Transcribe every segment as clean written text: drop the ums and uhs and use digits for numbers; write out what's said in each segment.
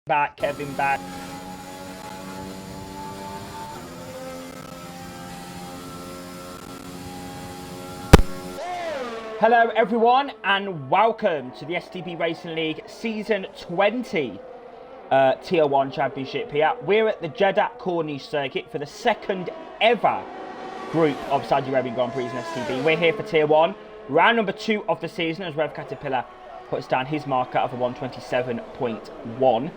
Back, Kevin back. Hello everyone and welcome to the STB Racing League Season 20 Tier 1 Championship here. We're at the Jeddah Corniche circuit for the second ever group of Saudi Arabian Grand Prix in STB. We're here for Tier 1, round number 2 of the season as Rev Caterpillar puts down his marker of a 127.1.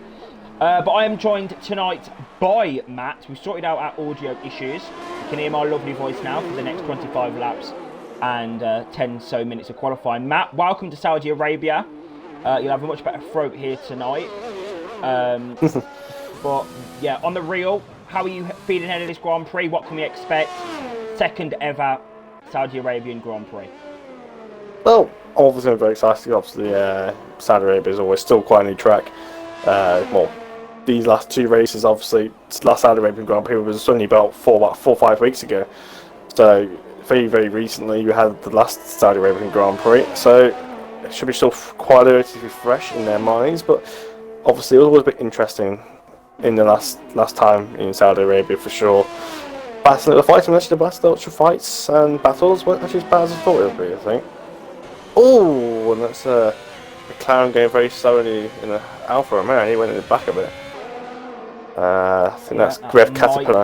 But I am joined tonight by Matt. We've sorted out our audio issues. You can hear my lovely voice now for the next 25 laps and 10 so minutes of qualifying. Matt, welcome to Saudi Arabia. You'll have a much better throat here tonight. But yeah, on the real, how are you feeling ahead of this Grand Prix? What can we expect? Second ever Saudi Arabian Grand Prix. Well, obviously I'm very excited. Obviously, Saudi Arabia is always still quite a new track. Well, these last two races, obviously, last Saudi Arabian Grand Prix was only about 4 or 5 weeks ago. So, very, very recently, we had the last Saudi Arabian Grand Prix. So, it should be still quite relatively fresh in their minds. But obviously, it was always a bit interesting in the last time in Saudi Arabia for sure. The fighting, actually, the last ultra fights and battles weren't actually as bad as I thought it would be, I think. Oh, and that's McLaren going very slowly in the Alfa Romeo. He went in the back of it. I think that's Rev Caterpillar.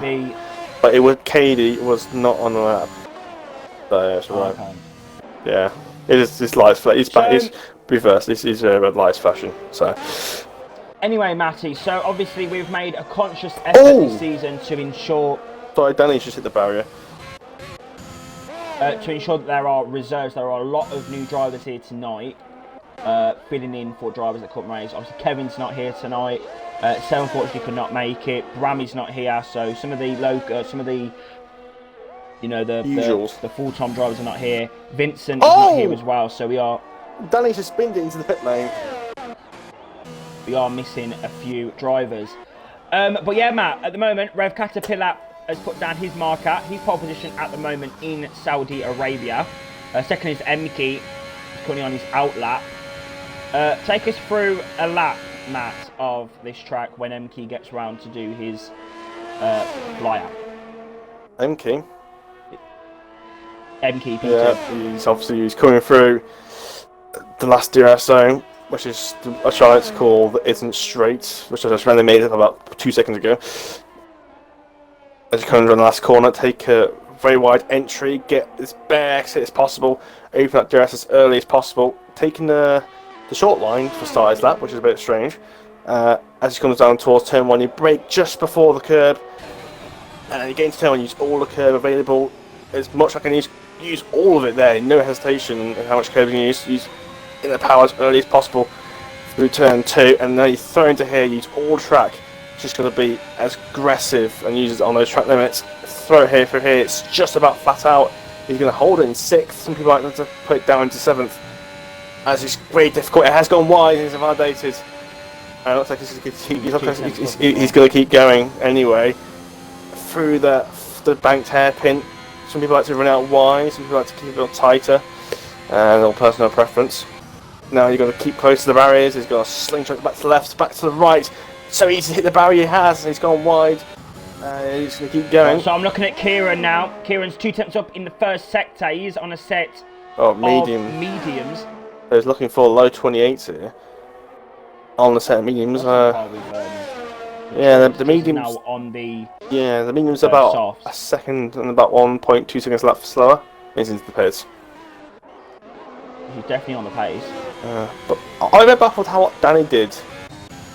But it was Cady was not on the lap. So that's right. Okay. Yeah, it is. This lights flash. It's back. It's reversed. This is red lights flashing. So. Anyway, Matty. So obviously we've made a conscious effort this season to ensure. Sorry, Danny just hit the barrier. To ensure that there are reserves. There are a lot of new drivers here tonight. Filling in for drivers that couldn't race. Obviously, Kevin's not here tonight. So unfortunately could not make it. Brammy's not here, so some of the the full-time drivers are not here. Vincent is not here as well, so we are. Danny's just spinned it into the pit lane. We are missing a few drivers. But yeah, Matt. At the moment, Rev Caterpillar has put down his marker. His pole position at the moment in Saudi Arabia. Second is Emke. He's currently on his out lap. Take us through a lap, Matt, of this track when Emke gets round to do his fly-out. Emke, Peter. Yeah, he's coming through the last DRS zone, which is a chart to call that isn't straight, which I just randomly made up about 2 seconds ago. As you come around the last corner, take a very wide entry, get as bare exit as possible, open that DRS as early as possible, taking the short line for start his lap, which is a bit strange. As he comes down towards turn 1, you brake just before the curb, and then you get into turn 1, use all the curb available, as much I can use all of it there, no hesitation in how much curb you can use in the power as early as possible through turn 2, and then you throw into here, use all track, just going to be as aggressive and use it on those track limits. Throw it here for here, it's just about flat out. He's going to hold it in 6th, some people like to put it down into 7th. As it's very difficult, it has gone wide, it's validated. And it looks like he's going to keep going anyway. Through the banked hairpin. Some people like to run out wide, some people like to keep it a little tighter. And all personal preference. Now you've got to keep close to the barriers, he's got to slingshot back to the left, back to the right. So easy to hit the barrier he has, and he's gone wide. He's going to keep going. So I'm looking at Kieran now. Kieran's 2 temps up in the first sector. He's on a set of mediums. I was looking for low 28s here on the set of mediums. Yeah, the mediums. Now on the the mediums about soft. A second and about 1.2 seconds left slower. He's into the pits. He's definitely on the pace. But I got baffled how what Danny did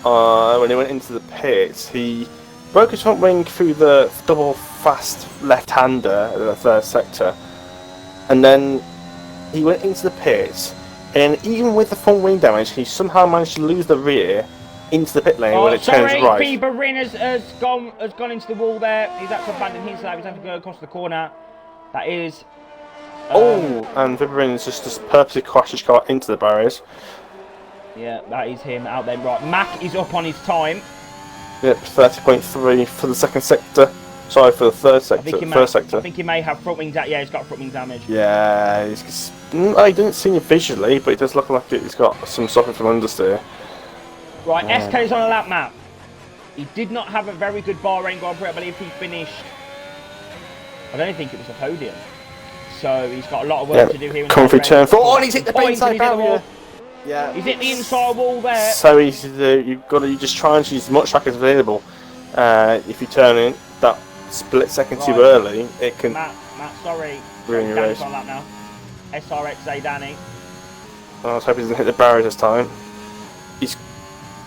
when he went into the pits. He broke his front wing through the double fast left-hander in the third sector, and then he went into the pits. And even with the front wing damage, he somehow managed to lose the rear into the pit lane when it turns right. Bieberin has gone into the wall there. He's had to abandon his lap. He's had to go across the corner. That is. And Bieberin has just purposely crashed his car into the barriers. Yeah, that is him out there. Right, Mac is up on his time. Yep, 30.3 for the second sector. Sorry, for the third sector. First sector. I think he may have front wing damage. Yeah, he's got front wing damage. Yeah, I didn't see it visually, but it does look like he's got some suffering from understeer. Right, SK's on a lap map. He did not have a very good Bahrain Grand Prix. I believe he finished... I don't think it was a podium. So he's got a lot of work to do here. Coming through turn 4. Oh, and he's hit the inside barrier. Yeah. He's hit the inside wall there. So easy to do. You just try and use as much track as available. If you turn in that split second too early, it can... Matt, sorry. Ruin your race. On that now. SRXA Danny. I was hoping he doesn't hit the barrier this time. He's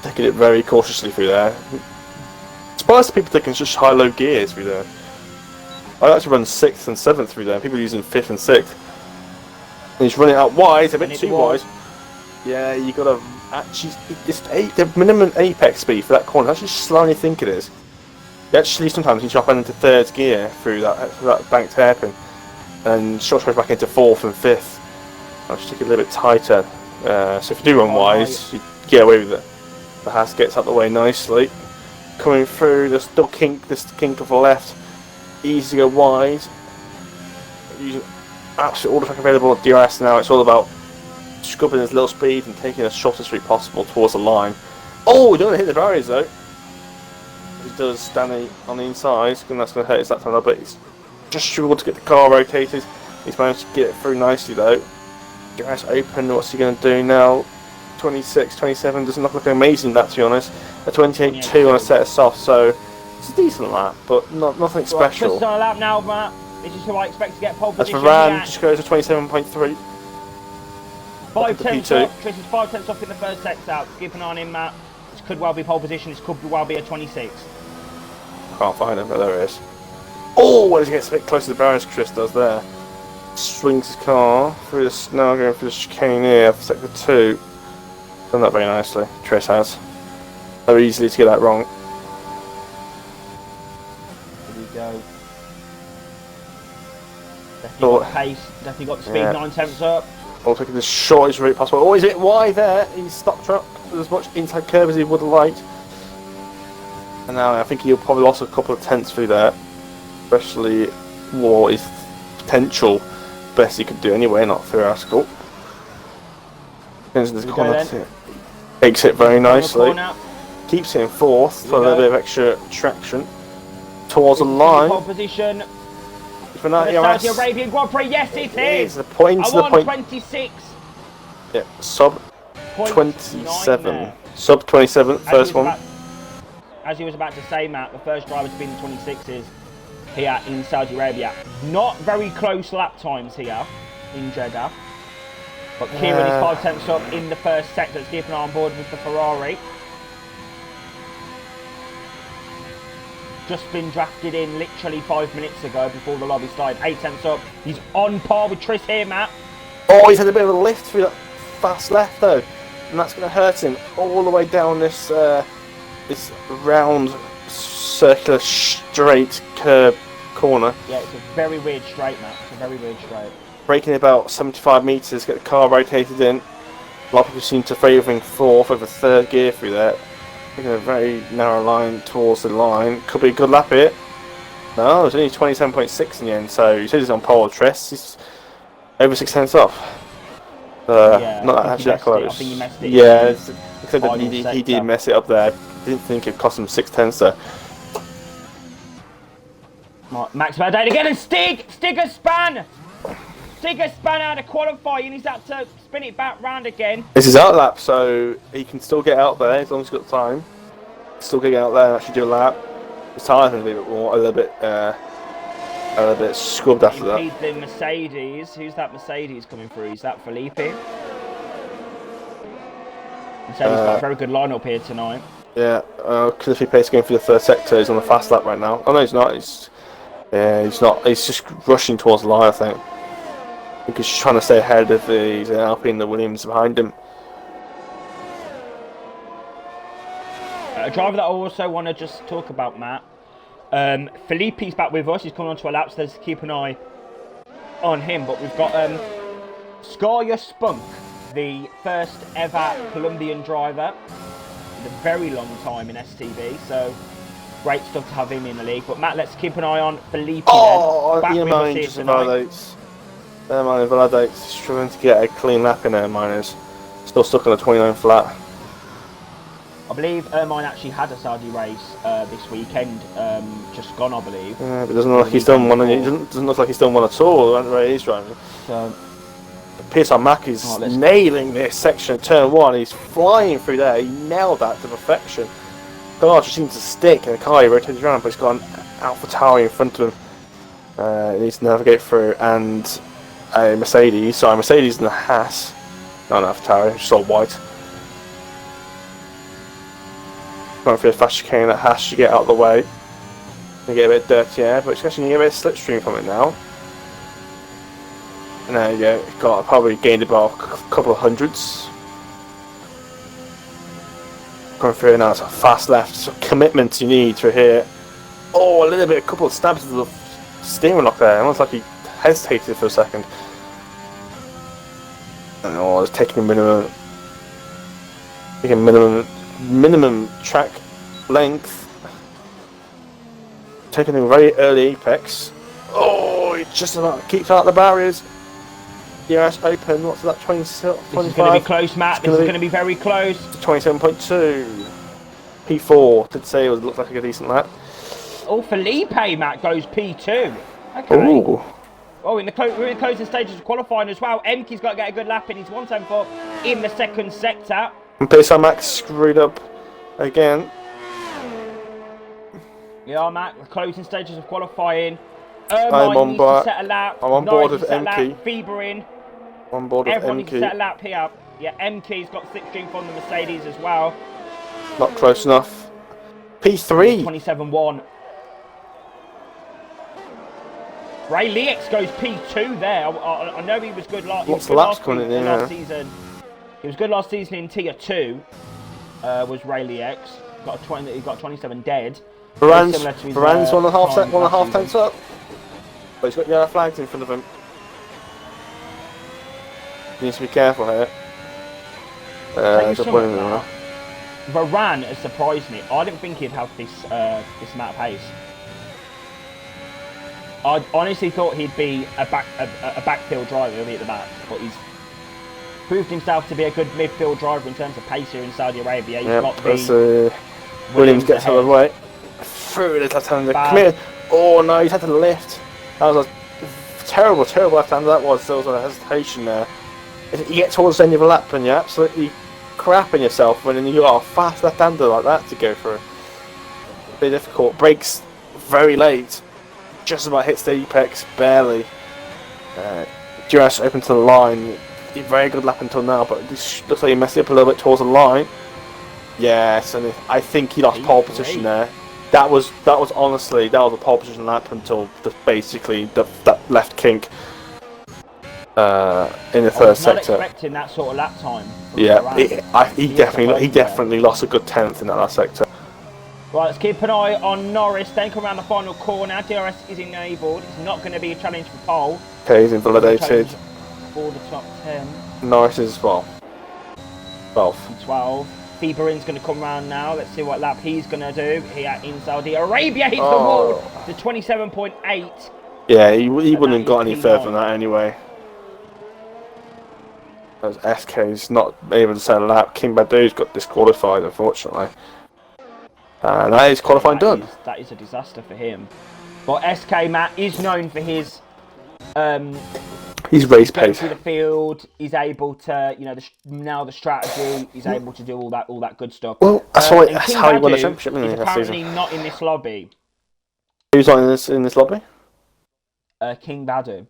taking it very cautiously through there. Surprised people taking such high-low gears through there. I like to run 6th and 7th through there. People are using 5th and 6th. And he's running out wide, a bit too wide. Yeah, you got to actually... the minimum apex speed for that corner. That's just slower than you think it is. You actually sometimes you drop into 3rd gear through that banked hairpin. And short back into 4th and 5th. I'll just take it a little bit tighter. So if you do run wise, you get away with it. The Haas gets out the way nicely. Coming through, there's still this kink of the left. Easy to go wide. Using absolutely all the track available at DRS now. It's all about scrubbing as little speed and taking the shortest route possible towards the line. Oh, he doesn't hit the barriers though. He does standing on the inside, and that's going to hurt his lap time a little bit. He's just struggled to get the car rotated. He's managed to get it through nicely though. DRS open, what's he going to do now? 26, 27 doesn't look like an amazing lap to be honest. A 28.2 on a set of soft, so it's a decent lap, but nothing special. Chris is on a lap now, Matt. This is who I expect to get pole As position. for Ran, just goes to 27.3. 5 tenths up. Chris is 5 tenths off in the first sector out. Keep an eye on him, Matt. This could well be pole position. This could well be a 26. Can't find him, but there it is. Oh, when he gets a bit closer to the barriers, Chris does there. Swings his car through the snow, going through the chicane here for sector 2. Done that very nicely, Chris has. So easily to get that wrong. There you go. Definitely got the pace, definitely got the speed, 9 tenths up. All taking the shortest route possible. Oh, he's a bit wide there. He's stopped truck with as much inside curve as he would have liked. And now I think he'll probably lost a couple of tenths through there. Especially what his potential best he could do anyway, not theoretical. Into this corner, takes it very nicely. Keeps it in 4th for a little bit of extra traction towards the line. Pole position. For the Arabian Grand Prix, yes it is. The point. 26. Yeah, sub 27. Sub 27, first one. As he was about to say, Matt, the first driver to be in the 26s here in Saudi Arabia. Not very close lap times here in Jeddah. But Kieran is 5 tenths up in the first sector. Let's keep an eye on board with the Ferrari. Just been drafted in literally 5 minutes ago before the lobby started. 8 tenths up. He's on par with Tris here, Matt. Oh, he's had a bit of a lift through that fast left though. And that's going to hurt him all the way down this this round, circular, straight curb corner. Yeah, it's a very weird straight, Matt. It's a very weird straight. Braking about 75 metres, get the car rotated in. A lot of people seem to favouring 4th over 3rd gear through there. Taking a very narrow line towards the line. Could be a good lap here. No, it's only 27.6 in the end, so he says he's on pole with Tress. He's over 6 tenths off. Not actually that close. I think he messed it. Yeah, except that he did mess it up there. Didn't think it cost him 6 tenths there. Max Verdain again, and Stig a span! Stig a span out of qualifying. He's had to spin it back round again. This is out lap, so he can still get out there as long as he's got time. Still get out there and actually do a lap. His tyres going to be a little bit scrubbed after that. He's the Mercedes. Who's that Mercedes coming through? Is that Felipe? Mercedes got a very good lineup here tonight. Yeah, Cliffy Pace going through the 3rd sector. He's on the fast lap right now. Oh no, he's not. He's not. He's just rushing towards the line, I think. I think he's just trying to stay ahead of the Alpine and the Williams behind him. A driver that I also want to just talk about, Matt. Felipe's back with us. He's coming onto a lap, so let's keep an eye on him. But we've got Skarja Spunk, the first ever Colombian driver. A very long time in STB, so great stuff to have him in the league. But Matt, let's keep an eye on Felipe. Oh, back with us here just invalidates. Mine invalidates. Struggling to get a clean lap in there. Mine is still stuck on a 29 flat. I believe Ermine actually had a Saudi race this weekend, just gone, I believe. Yeah, but it doesn't look like he's done one. It doesn't look like he's done one at all. The way he's driving. So, Pierce Mack is nailing this section of turn 1. He's flying through there. He nailed that to perfection. The car just seems to stick, and the car he rotates around, but he's got an Alpha Tauri in front of him. He needs to navigate through, and a Mercedes. Sorry, Mercedes and a Haas. Not an Alpha Tauri, just all white. Going through a fast chicane, that Haas should get out of the way. You get a bit dirty air, but it's actually you get a bit of slipstream from it now. And there you go, got probably gained about a couple of hundreds. Going through now, it's a fast left, so commitment you need through here. Oh, a little bit, a couple of stabs of the steering lock there, almost like he hesitated for a second. And it's taking minimum track length. Taking a very early apex. Oh, he just about keeps out the barriers. DRS open, what's that, 25? This is going to be close, Matt. This is going to be very close. 27.2. P4, did say it looked like a decent lap. Oh, Felipe, Matt, goes P2. Okay. Ooh. Oh, we're in the closing stages of qualifying as well. Emke's got to get a good lap in. He's 174 in the second sector. And PSR Max screwed up again. Yeah, Matt, the closing stages of qualifying. I'm on board. I'm on board with Emke. Febering. On board with Everyone needs to set a Emke. lap here. Yeah, Emke's got slipstream from the Mercedes as well. Not close enough. P3. 27.1. Ray Lex goes P2 there. I know he was good last. Lots of laps coming in last season. He was good last season in Tier 2. Was Ray Lex. He got 27 dead. Baran's 1.5 tenths up. But he's got yellow flags in front of him. He needs to be careful here. Varane has surprised me. I didn't think he'd have this amount of pace. I honestly thought he'd be a backfield driver, he'll be at the back, but he's proved himself to be a good midfield driver in terms of pace here in Saudi Arabia. He's got the Williams gets out of the way. Through the left-hander. Come here. Oh no, he's had to lift. That was a terrible left-hander that was. There was a hesitation there. You get towards the end of a lap and you're absolutely crapping yourself when you got a fast left-hander like that to go through. A bit difficult. Brakes very late. Just about hits the apex, barely. DRS open to the line. Very good lap until now, but this looks like he messed it up a little bit towards the line. Yes, and I think he lost pole position there. That was honestly a pole position lap until basically that left kink in the third sector. I was not expecting that sort of lap time. Yeah, he definitely lost a good 10th in that last sector. Right, let's keep an eye on Norris. Then come around the final corner. DRS is enabled. It's not going to be a challenge for pole. Okay, he's invalidated. For the top 10. Norris is 12. 12. Feberin's going to come round now. Let's see what lap he's going to do here in Saudi Arabia. Hits the wall to 27.8. Yeah, he wouldn't have got any further than that anyway. As SK's not able to set a lap. King Badu's got disqualified, unfortunately. And that is qualifying done. That is a disaster for him. But SK Matt is known for his race pace. Through the field, he's able to, nail the strategy. He's able to do all that good stuff. Well, that's how he won the championship. He's apparently not in this lobby. Who's not in this lobby? King Badu.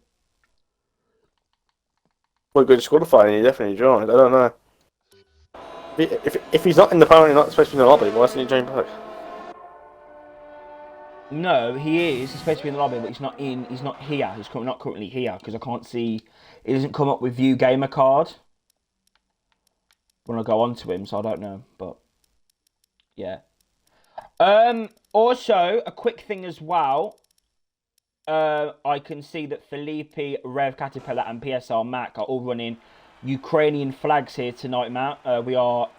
Well, good disqualifying. He definitely joined. I don't know. If he's not apparently not supposed to be in the lobby, why isn't he joined back? No, he is. He's supposed to be in the lobby, but he's not in. He's not here. He's not currently here because I can't see. It doesn't come up with view gamer card when I go onto him, so I don't know. But yeah. Also, a quick thing as well. I can see that Felipe, Rev Caterpillar, and PSR Mac are all running Ukrainian flags here tonight, Matt. We are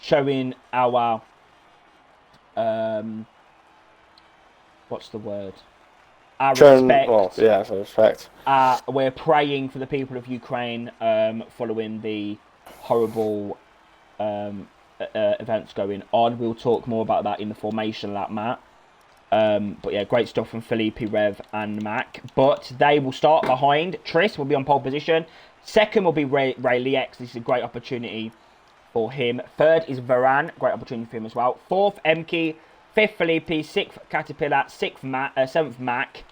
showing our what's the word? Our respect. Well, yeah, so respect. We're praying for the people of Ukraine following the horrible events going on. We'll talk more about that in the formation lap, Matt. But yeah, great stuff from Felipe, Rev and Mac. But they will start behind. Tris will be on pole position. Second will be Ray Liex. This is a great opportunity for him. Third is Varane. Great opportunity for him as well. Fourth, Emke. Fifth, Felipe. Sixth, Caterpillar. Seventh, Mac.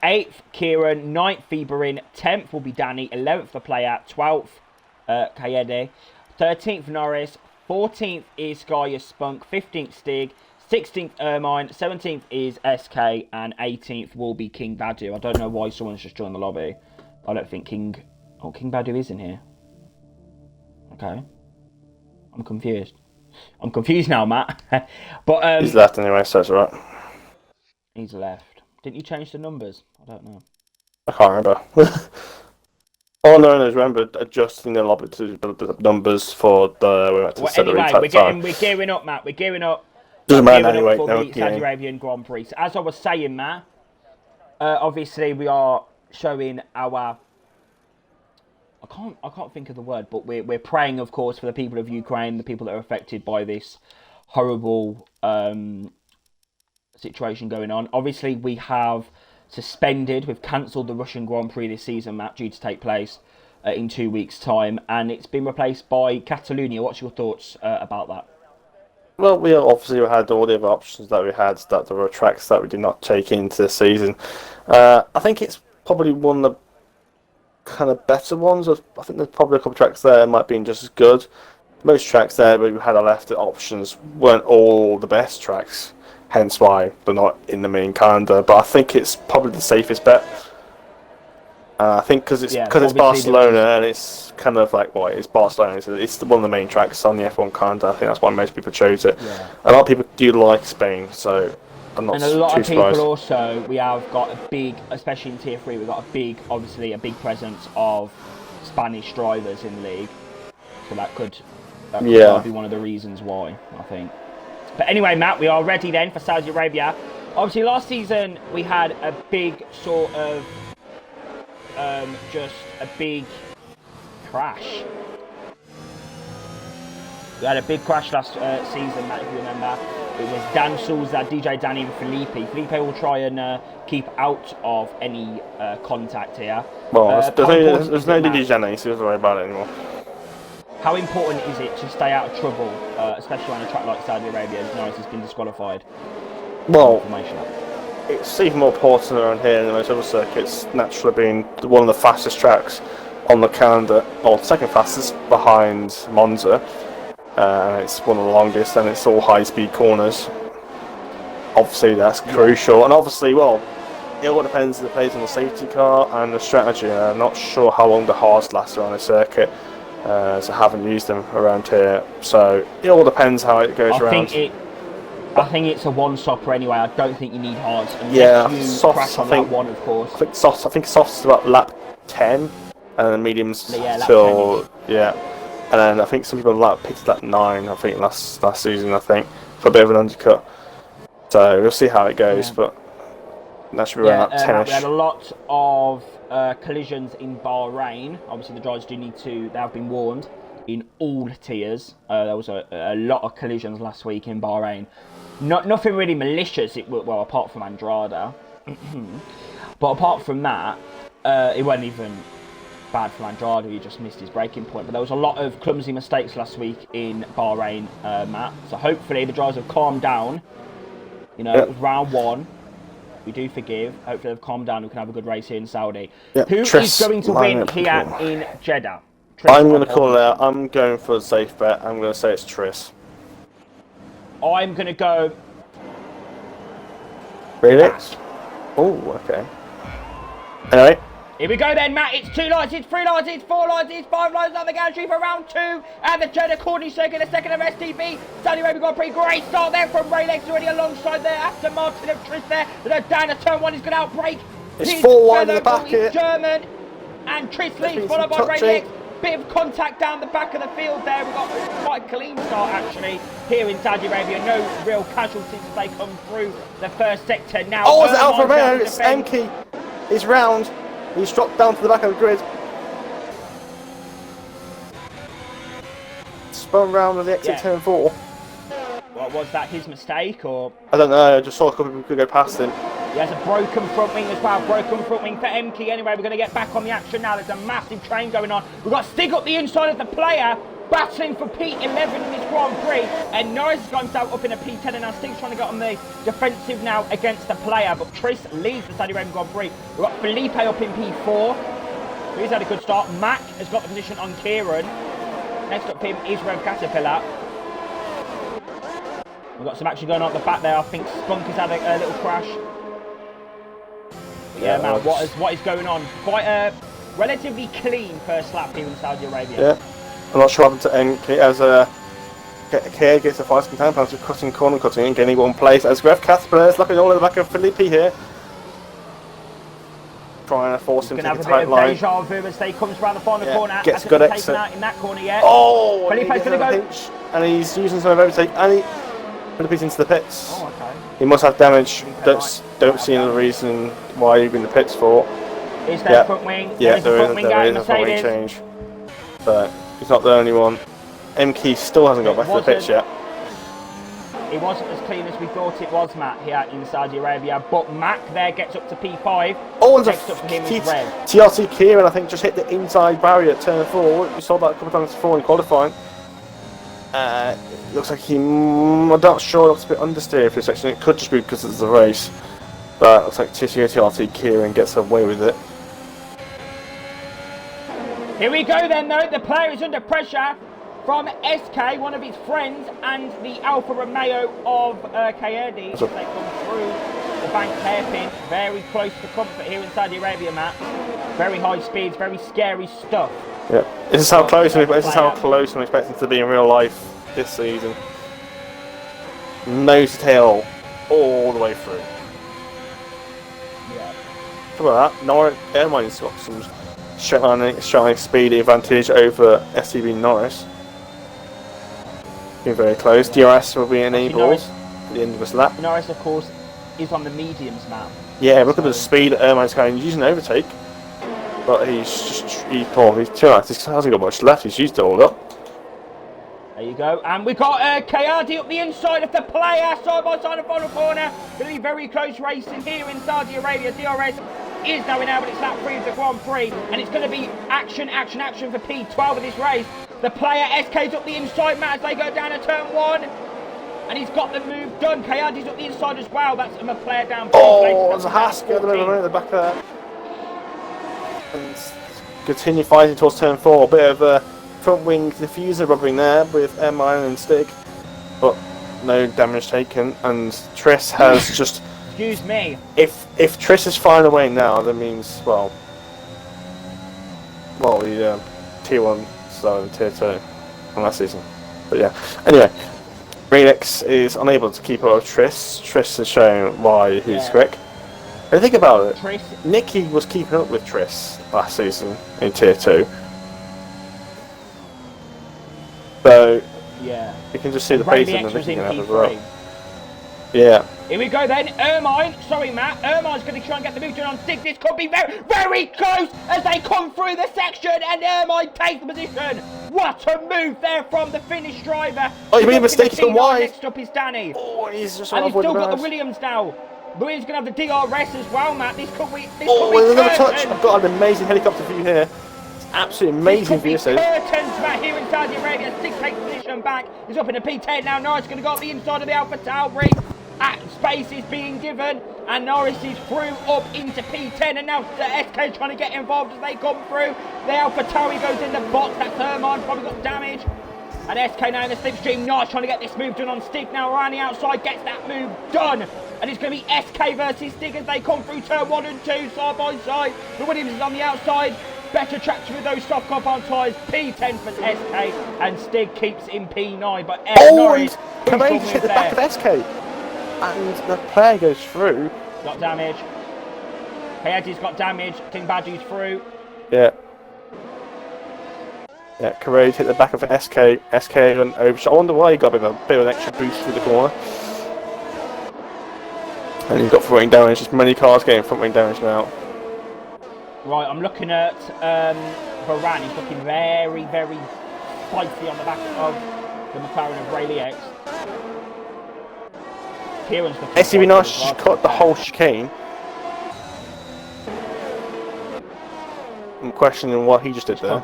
Eighth, Kieran. Ninth, Fieberin. 10th will be Danny. 11th, the player. 12th, Kayede. 13th, Norris. 14th is Gaius Spunk. 15th, Stig. 16th, Ermine. 17th is SK. And 18th will be King Badu. I don't know why someone's just joined the lobby. I don't think King Badu is in here. Okay. I'm confused. I'm confused now, Matt. But he's left anyway, so it's alright. He's left. Didn't you change the numbers? I don't know. I can't remember. All I know is remember adjusting the lobby to the numbers for the. We went to set anyway, the we're gearing up, Matt. We're gearing up. Doesn't matter anyway. For the Saudi Arabian Grand Prix. So as I was saying, Matt, obviously we are showing our. I can't think of the word, but we're praying, of course, for the people of Ukraine, the people that are affected by this horrible situation going on. Obviously, we have we've cancelled the Russian Grand Prix this season, Matt, due to take place in 2 weeks' time, and it's been replaced by Catalonia. What's your thoughts about that? Well, we obviously had all the other options that we had, that there were tracks that we did not take into the season. I think it's probably one of the kind of better ones. I think there's probably a couple of tracks there might be just as good. Most tracks there we had our left options weren't all the best tracks, hence why they're not in the main calendar. But I think it's probably the safest bet. I think because it's Barcelona and it's kind of like it's Barcelona. It's one of the main tracks on the F1 calendar. I think that's why most people chose it. Yeah. A lot of people do like Spain, so I'm not too surprised. And a lot of people also, we have got a big, especially in Tier 3, we've got a big presence of Spanish drivers in the league. So that could be one of the reasons why, I think. But anyway, Matt, we are ready then for Saudi Arabia. Obviously, last season we had a big sort of, just a big crash. We had a big crash last season, Matt, if you remember. It was Dan Souza, DJ Danny and Felipe. Felipe will try and keep out of any contact here. Well, there's no DJ Danny, so don't worry about it anymore. How important is it to stay out of trouble, especially on a track like Saudi Arabia, as Norris has been disqualified? Well, it's even more important around here than most other circuits, naturally being one of the fastest tracks on the calendar, or second fastest behind Monza. And it's one of the longest, and it's all high-speed corners. Obviously, that's crucial, and obviously, it all depends if it plays on the safety car and the strategy. I'm not sure how long the hards last around the circuit, so I haven't used them around here. So it all depends how it goes around. I think it's a one-stopper anyway. I don't think you need hards unless you crash on that one, of course. I think softs about lap 10, and then mediums till 10. And then I think some people picked lap 9, I think, last season, for a bit of an undercut. So we'll see how it goes, but that should be around lap 10-ish. We had a lot of collisions in Bahrain. Obviously, the drivers they have been warned in all tiers. There was a lot of collisions last week in Bahrain. Nothing really malicious, apart from Andrada. But apart from that, it wasn't even bad for Andrade, he just missed his braking point. But there was a lot of clumsy mistakes last week in Bahrain, Matt. So hopefully the drivers have calmed down. It was round 1. We do forgive. Hopefully they've calmed down. We can have a good race here in Saudi. Who is going to win here in Jeddah? I'm going to call it out. I'm going for a safe bet. I'm going to say it's Tris. I'm going to go... Really? Oh, okay. Anyway. Here we go then, Matt. It's 2 lights, it's 3 lights, it's 4 lights, it's 5 lights on the gantry for round 2 at the Jeddah Cornish Circuit, the second of STB. Saudi Arabia Grand Prix. Great start there from Ray Lex already alongside there. Aston Martin of Tris there. Down to turn 1, he's going to outbrake. It's 4 wide in the back here. German. And Tris leads, followed by Ray Lex. Bit of contact down the back of the field there. We've got quite a clean start actually here in Saudi Arabia. No real casualties as they come through the first sector now. Oh, it's Alfa Romeo. It's Emke. He's round. He's dropped down to the back of the grid. spun round with the exit turn 4. What was that? His mistake or? I don't know. I just saw a couple of people could go past him. He has a broken front wing as well. Broken front wing for MK. Anyway, we're going to get back on the action now. There's a massive train going on. We've got Stig up the inside of the player, battling for P11 in this Grand Prix. And Norris has got himself up in a P10, and now Stig's trying to get on the defensive now against the player. But Tris leads the Saudi Arabian Grand Prix. We've got Felipe up in P4. He's had a good start. Mac has got the position on Kieran. Next up him is Rev Caterpillar. We've got some action going on at the back there. I think Spunk has had a little crash. But yeah, man, what is going on? Quite a relatively clean first lap here in Saudi Arabia. Yeah, I'm not sure what happened to NK as K gets a 5-second time penalty for cutting, corner cutting and getting one place. As Rev Caterpillar is looking all in the back of Felipe here. Trying to force him to take a tight line. Deja vu as they comes around the final corner. Gets a good exit. Out in that corner yet. Oh, Felipe's going to go. Pinch, and he's using some overtake. And Felipe's into the pits. Oh, okay. He must have damage. Don't see any reason why you're in the pits for. Is there a front wing? Yeah, there is a front wing change. But he's not the only one. MK still hasn't got back to the pitch yet. It wasn't as clean as we thought it was, Matt, here in Saudi Arabia. But Mac there gets up to P5. Oh, and next up for him is Red. TRT Kieran, I think, just hit the inside barrier at turn 4. We saw that a couple of times before in qualifying. Looks like I'm not sure, looks a bit understeer for this section. It could just be because it's a race. But it looks like TRT Kieran gets away with it. Here we go then, though. The player is under pressure from SK, one of his friends, and the Alfa Romeo of Kayerdi. They come through the bank hairpin, very close to comfort here in Saudi Arabia, Matt. Very high speeds, very scary stuff. Yeah, this is how close I'm expecting to be in real life this season. Nose to tail all the way through. Yeah. How about that? Airmine's got some straight line speed advantage over STB Norris. Being very close. DRS will be enabled at the end of this lap. Norris, of course, is on the mediums map. Yeah, look at the speed that Ermine's going. He's using overtake, but he's too nice. He hasn't got much left. He's used it all up. There you go. And we've got Kayadi up the inside of the player, side by side in the final corner. Really very close racing here in Saudi Arabia. DRS is now enabled. It's lap 3 of the Grand Prix, and it's going to be action for P12 of this race. The player SK's up the inside, Matt, as they go down to turn 1. And he's got the move done. Kayadi's up the inside as well. That's a player down. Oh, there's a Haskell at the back there. And continue fighting towards turn 4. A bit of a front wing diffuser rubbing there with Airmine and Stig. But no damage taken. And Tris has just... Excuse me. If Tris is flying away now, that means, well, the Tier 1 started in Tier 2 from last season. But yeah, anyway, Relix is unable to keep up with Tris. Tris has shown why he's quick. And think about it, Nicky was keeping up with Tris last season in Tier 2. So, yeah, you can just see the pace in the Nicky can have as well. Yeah. Here we go then, Ermine, sorry Matt, Ermine's going to try and get the move on Stig. This could be very, very close as they come through the section and Ermine takes the position. What a move there from the Finnish driver. Oh, you made a mistake, so wide. Next up is Danny. Oh, he's just and he's still got the Williams now. Williams going to have the DRS as well, Matt. This could be another touch. I've got an amazing helicopter view here. It's absolutely amazing view. Curtains, Matt, here in Saudi Arabia. Stig takes position back. He's up in a P10 now. Norris going to go up the inside of the Alpha Tauri. Space is being given, and Norris is through up into P10, and now the SK trying to get involved as they come through. The Alpha Tauri goes in the box. That's Ermine, probably got damage. And SK now in the slipstream. Norris trying to get this move done on Stig now around the outside, gets that move done. And it's going to be SK versus Stig as they come through turn 1 and 2 side by side. The Williams is on the outside. Better traction with those soft compound tyres. P10 for SK, and Stig keeps in P9. But Norris hit the back of SK. And the player goes through. Got damage. Kayadi's got damage. King Badger's through. Yeah. Yeah, Karade hit the back of SK. SK and overshot. I wonder why he got a bit of an extra boost through the corner. And he's got front wing damage. Just many cars getting front wing damage now. Right, I'm looking at Varane. He's looking very, very feisty on the back of the McLaren of Ray X. Kieran's the STB Nice just cut the whole chicane. I'm questioning what he just did there.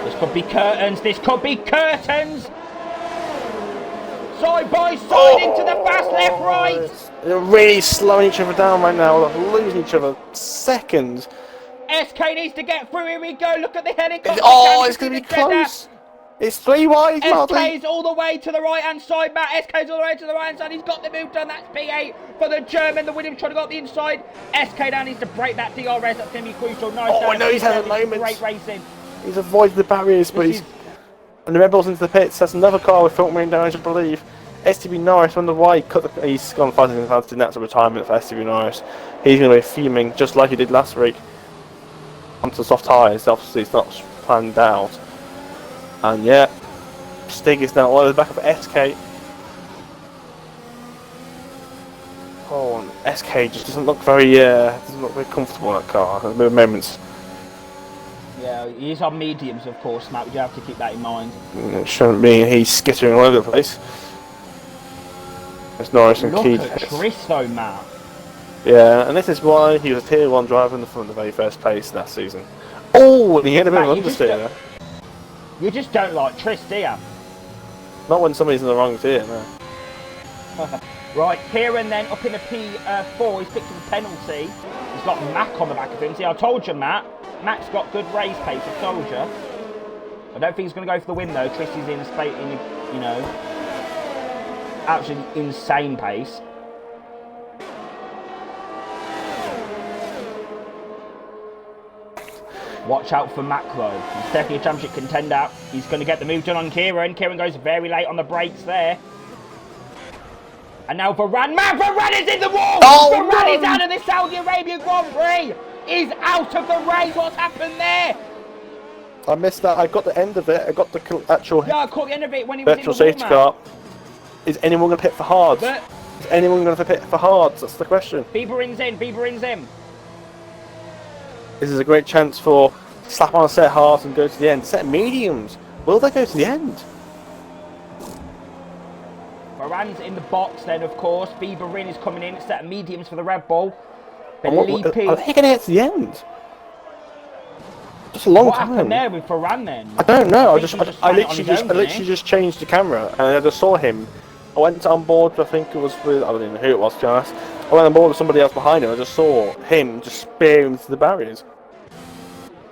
This could be curtains. This could be curtains. Side by side into the fast left right. They're really slowing each other down right now. They're losing each other seconds. SK needs to get through. Here we go. Look at the helicopter. Oh, it's going to be close. It's 3 wide. SK's all the way to the right hand side, Matt. SK's all the way to the right hand side. He's got the move done. That's P8 for the German. The Williams trying to go up the inside. SK now needs to break that DRS. That's going to be crucial. Nice. Oh, I know he's had a moment. Great racing. He's avoided the barriers, but he's. And the Rebels into the pits. That's another car with filtering damage, I believe. STB Norris on the right. He's gone fighting his hands in that's a retirement for STB Norris. He's going to be fuming just like he did last week. Onto soft tyres. Obviously, it's not planned out. And yeah. Stig is now all the back of SK. Oh, and SK just doesn't look very comfortable in that car. There are moments. Yeah, he's on mediums, of course, Matt. You have to keep that in mind. It shouldn't be. He's skittering all over the place. There's Norris and Keith. Look at Chris, though, Matt. Yeah, and this is why he was a Tier 1 driver in the very first place last season. Oh, and he had a bit of an understeer there. You just don't like Tris, do you? Not when somebody's in the wrong tier, no. Right, Kieran then up in the P4, he's picked up a penalty. He's got Mac on the back of him. See, I told you, Matt. Mac's got good race pace, I told you. I don't think he's going to go for the win, though. Tris is in a space, you know, absolutely insane pace. Watch out for Mac, though. He's definitely a championship contender. He's going to get the move done on Kieran. Kieran goes very late on the brakes there. And now Varane. Matt Varane is in the wall! Oh, Varane is out of the Saudi Arabian Grand Prix! He's out of the race! What's happened there? I missed that. I got the end of it. I got the actual Yeah, I caught the end of it when he was in the wall, safety car. Is anyone going to pit for hards? But is anyone going to pit for hards? That's the question. Bieber's in. Bieber's in. This is a great chance for slap on a set hards and go to the end. Set mediums. Will they go to the end? Varane's in the box then, of course. Bieber is coming in. Set of mediums for the Red Bull. Are they going to get to the end? Just a long what time. What happened there with Varane then? I don't know. I literally just changed the camera and I just saw him. I went on board. I think it was with, I don't even know who it was, to be honest. I went on board with somebody else behind him. I just saw him just spearing into the barriers.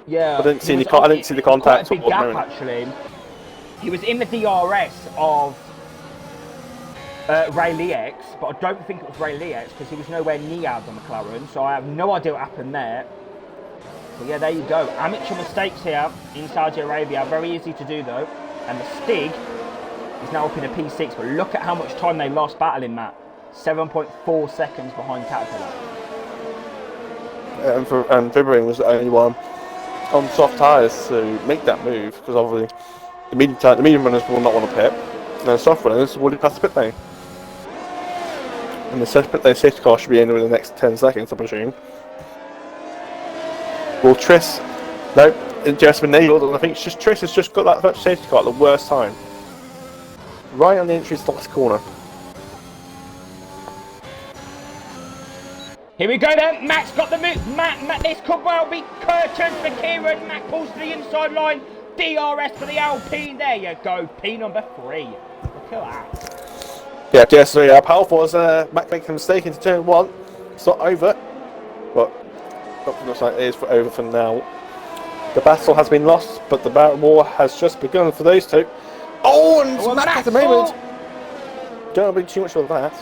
Yeah. I didn't see any. I didn't see the contact. Quite a big gap actually. He was in the DRS of Ray Lex, but I don't think it was Ray Lex because he was nowhere near the McLaren. So I have no idea what happened there. But yeah, there you go. Amateur mistakes here in Saudi Arabia. Very easy to do though. And the Stig is now up in a P6. But look at how much time they lost battling, Matt. 7.4 seconds behind Caterpillar. And Vibrating was the only one on soft tyres to make that move because obviously the medium runners will not want to pit, and the soft runners will pass the pit lane. And the safety car should be in within the next 10 seconds, I presume. Will Tris? No, it just been enabled, and I think Tris has just got that virtual safety car at the worst time. Right on the entry to the last corner. Here we go then, Matt's got the move. Matt, this could well be curtains for Kieran. Matt pulls to the inside line. DRS for the Alpine. There you go, P number 3. Look at that. Yeah, DS3, how powerful as Matt making a mistake into turn 1. It's not over, but looks like it is over for now. The battle has been lost, but the battle war has just begun for those two. Oh, and Matt at the moment. Don't be too much of that.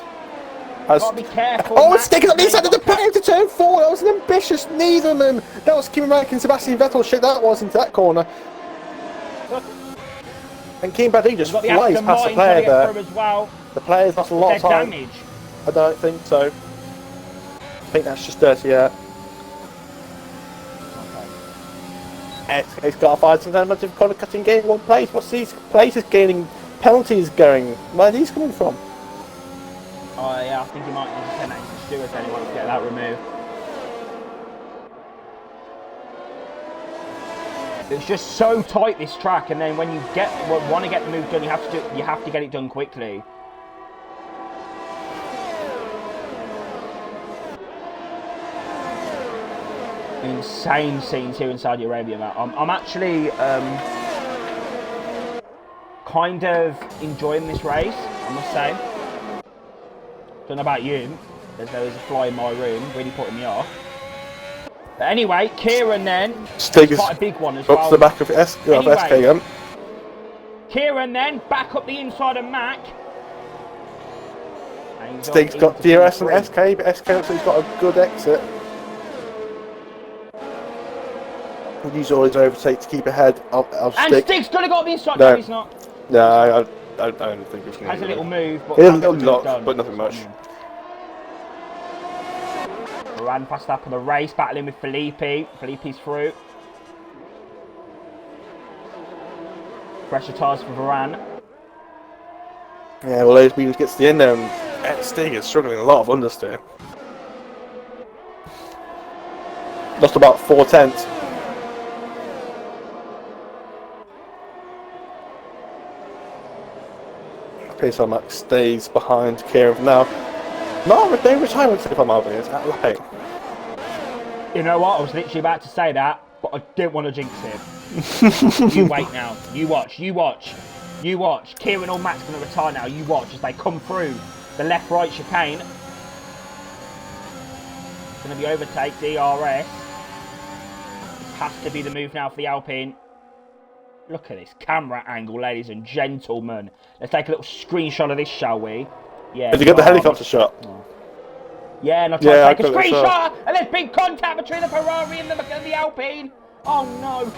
Gotta be careful. Oh, it's sticking up the inside of the paint to turn 4. That was an ambitious neither of them. That was Kimi Räikkönen and Sebastian Vettel. Shit, that was into that corner. And Kim Badie just flies past the player there. As well. The player's lost a lot of time. Damage. I don't think so. I think that's just dirty, yeah. It's got to find some kind of corner cutting game in one place. What's these places gaining penalties going? Where are these coming from? Oh yeah, I think he might need to send that to Stewart then he wants to get that removed. It's just so tight, this track, and then when you want to get the move done, you have to get it done quickly. Insane scenes here in Saudi Arabia, Matt. I'm actually kind of enjoying this race, I must say. Don't know about you. There was a fly in my room, really putting me off. But anyway, Kieran then, Stig is quite a big one as well. up to the back of SK again. Kieran then, back up the inside of Mac. Stig's got DRS and SK, but SK looks like he's got a good exit. He'll use all his overtake to keep ahead of Stig. And Stig's gonna go up the inside. No, no, he's not. No, I don't think he's going to. Has a little move, but he has a little knock, but nothing much. Ran past up on the race, battling with Felipe. Felipe's through. Pressure tyres for Varane. Yeah, well, as we gets to the end there, and Stig is struggling a lot of understeer. Lost about 4/10. Pace on Max stays behind Kieran for now. No retirement if I'm over here. It's at late. You know what? I was literally about to say that, but I didn't want to jinx it. You wait now. You watch. You watch. You watch. Kieran or Matt's going to retire now. You watch as they come through the left-right chicane. It's going to be overtake, DRS. This has to be the move now for the Alpine. Look at this camera angle, ladies and gentlemen. Let's take a little screenshot of this, shall we? Yeah. Did you get the helicopter shot? Oh. Yeah, and I tried to take a screenshot, and there's big contact between the Ferrari and the Alpine. Oh no,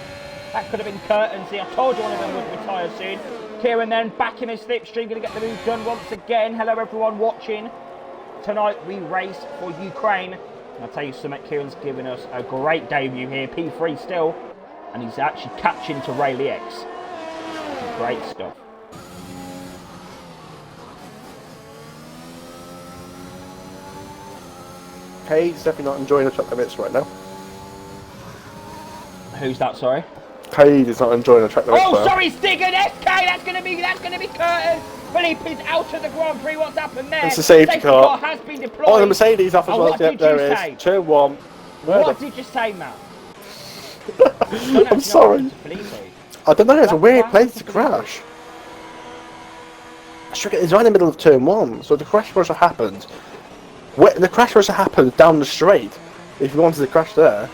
that could have been curtains. I told you one of them would retire soon. Kieran then back in his slipstream, going to get the move done once again. Hello everyone watching. Tonight we race for Ukraine. And I'll tell you something, Kieran's given us a great debut here, P3 still. And he's actually catching to Rayleigh X. Great stuff. He's definitely not enjoying the track limits right now. Who's that, sorry? Cade is not enjoying the track limits. Oh, sorry, Stig and SK. That's gonna be curtains. Philippe is out of the Grand Prix. What's happened there? It's a safety car. Has been deployed. Oh, the Mercedes off as well. What did there you is. say? Turn 1. What did you say, Matt? I'm sorry. I don't know. It's a weird place to crash. It's right in the middle of turn 1, so the crash must have happened. The crash must have happened down the straight. If you wanted to crash there.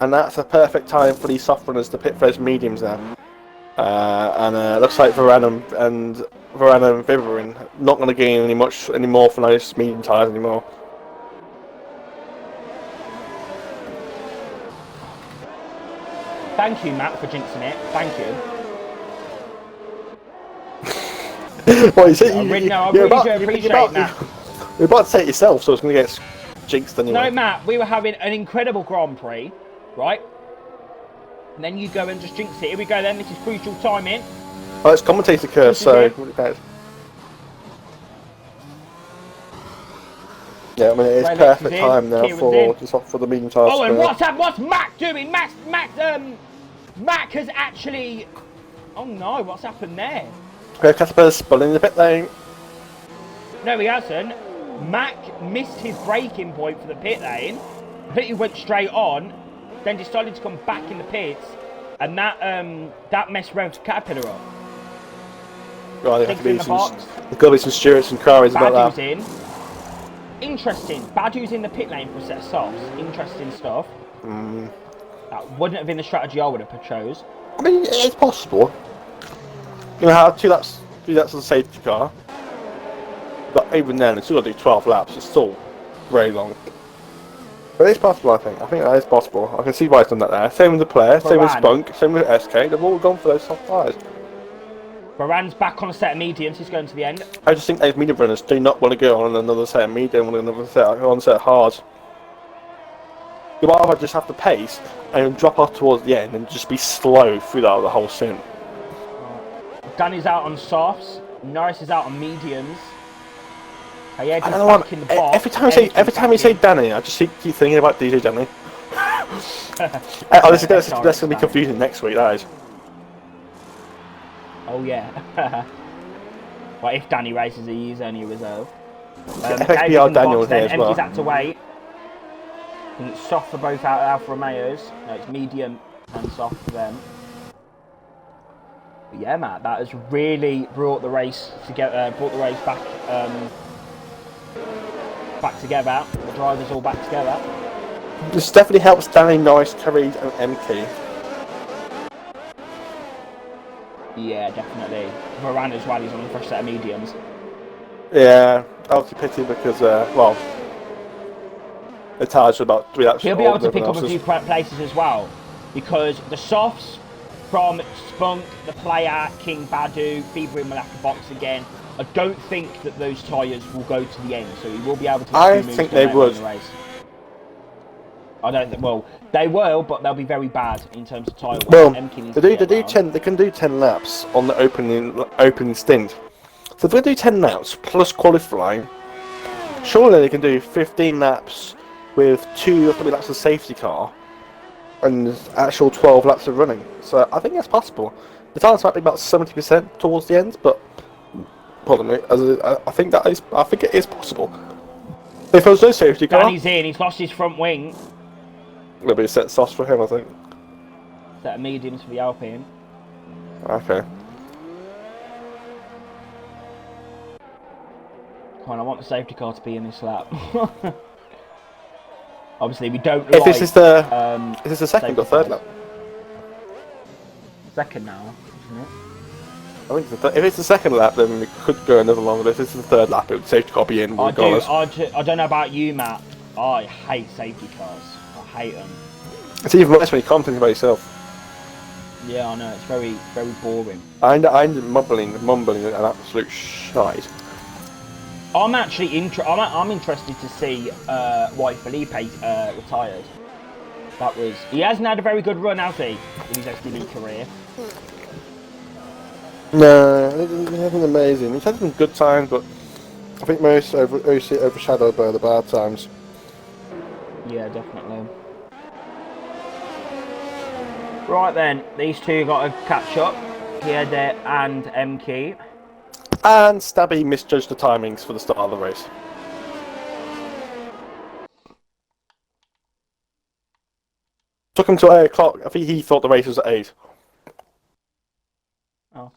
And that's a perfect time for these soft runners to pit for those mediums there. And looks like Varane and Vivian not going to gain any more from those medium tyres anymore. Thank you, Matt, for jinxing it. Thank you. Well, you said I really do appreciate that. You're about to say it yourself, so it's going to get jinxed anyway. No, Matt, we were having an incredible Grand Prix, right? And then you go and just jinx it. Here we go then, this is crucial timing. Oh, it's commentator curse, so... Yeah, I mean, it is perfect time now for the medium tyres. Oh, and what's Mac doing? Mac has actually... Oh no, what's happened there? Casper's spun in the pit lane. No, he hasn't. Mac missed his braking point for the pit lane. I think he went straight on, then decided to come back in the pits, and that messed Rev's Caterpillar up. Right, there's got to be some Stewarts and Carries about that. In. Interesting. Badu's in the pit lane for a set of softs. Interesting stuff. That wouldn't have been the strategy I would have chose. I mean, it's possible. You know, have two laps of the safety car. But even then, it's still got to do 12 laps. It's still very long. But it's possible, I think. I think that is possible. I can see why he's done that there. Same with the player, same with Spunk, same with SK. They've all gone for those soft tyres. Varane's back on a set of mediums. He's going to the end. I just think those medium runners do not want to go on another set of medium, want another set of hard. You might rather just have to pace and drop off towards the end and just be slow through the whole scene. Danny's out on softs. Norris is out on mediums. I don't know. Every time you say Danny, I just keep thinking about DJ Danny. Honestly, that's going to be confusing next week, that is. Oh yeah. Well, if Danny races, he is only a reserve. FXBR Daniel here as well. Empty's had to wait. I think it's soft for both Alfa Romeos. No, it's medium and soft for them. But yeah, Matt, that has really brought the race together. Brought the race back, back together. The drivers all back together. This definitely helps Danny, Norris, Carried, and MK. Yeah, definitely. Moran as well. He's on the first set of mediums. Yeah, obviously pity because well, the tyres are about 3 laps. He'll be able to pick up a few places as well, because the softs from Spunk, the player, King Badu, Feverin will have to box again. I don't think that those tyres will go to the end, so he will be able to. I think they would. The race. I don't think. Well, they will, but they'll be very bad in terms of tyre. Well, they can do 10 laps on the opening stint. So if they do 10 laps plus qualifying, surely they can do 15 laps with 2 or 3 laps of safety car and actual 12 laps of running. So I think that's possible. The tires might be about 70% towards the end, but pardon me, I think it is possible. If there was no safety car, Danny's in. He's lost his front wing. There'll be a set of softs for him, I think. Set of mediums for the Alpine. Okay. Come on, I want the safety car to be in this lap. Obviously, we don't. If this is the second or third lap? Second now, isn't it? I think if it's the second lap, then we could go another longer. If it's the third lap, it would safety car be in. I don't know about you, Matt. I hate safety cars. I hate them. It's even worse when you're commenting by yourself. Yeah, I know. It's very, very boring. I'm mumbling an absolute shite. I'm actually I'm interested to see why Felipe retired. He hasn't had a very good run, has he, in his STB career? No, it hasn't amazing. He's had some good times, but I think most overshadowed by the bad times. Yeah, definitely. Right then, these two got to catch up. Kiede and MK. And Stabby misjudged the timings for the start of the race. Took him to 8 o'clock. I think he thought the race was at 8. Oh.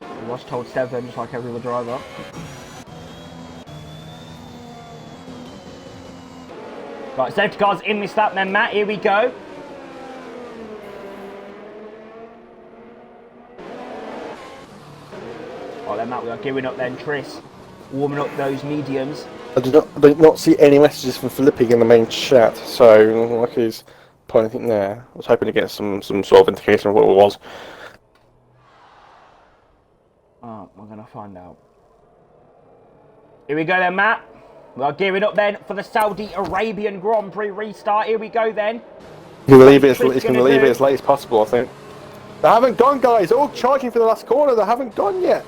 He was told 7, just like every other driver. Right, safety cars in this lap then, Matt. Here we go. Right then, Matt, we are gearing up then. Tris warming up those mediums. I did not see any messages from Felipe in the main chat, so like he's pointing there. I was hoping to get some sort of indication of what it was. Oh, we're going to find out. Here we go then, Matt. We are gearing up then for the Saudi Arabian Grand Prix restart. Here we go then. He's going to leave it as late as possible, I think. They haven't gone, guys. They're all charging for the last corner. They haven't gone yet.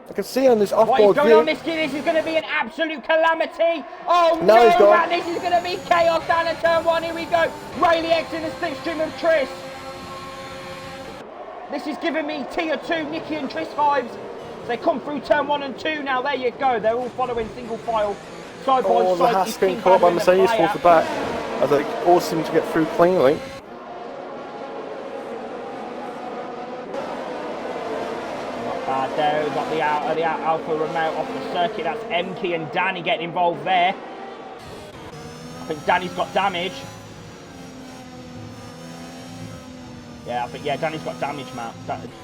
I can see on this off-board view. What is going on, Misty? This is going to be an absolute calamity. Oh no, man, this is going to be chaos down at turn 1. Here we go. Rayleigh X in the slipstream of Tris. This is giving me tier 2 Nicky and Tris vibes. They come through turn 1 and 2 now. There you go. They're all following single file. Side by side. The Haas getting caught by Mercedes towards the back. As they all seem to get through cleanly. There, we've got the Alfa Romeo off the circuit. That's MK and Danny getting involved there. I think Danny's got damage. Yeah, Danny's got damage, Matt.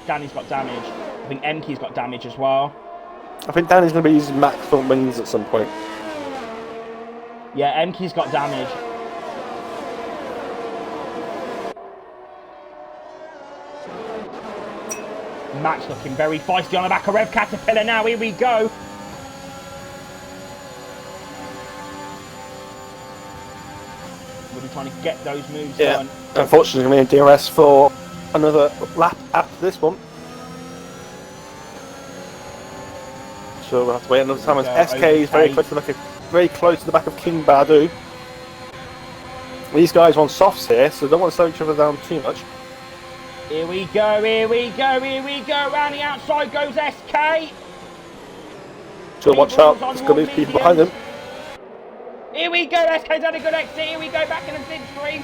Danny's got damage. I think MK's got damage as well. I think Danny's going to be using max front wings at some point. Yeah, MK's got damage. Max looking very feisty on the back of Rev Caterpillar now. Here we go. Really trying to get those moves done. Unfortunately, going to be in DRS for another lap after this one. So we'll have to wait another time. SK is very close to the back of King Badu. These guys want softs here, so they don't want to slow each other down too much. Here we go, here we go, here we go. Round the outside goes SK. So watch out, there's got these people behind him. Here we go, SK's had a good exit. Here we go, back in the slipstream.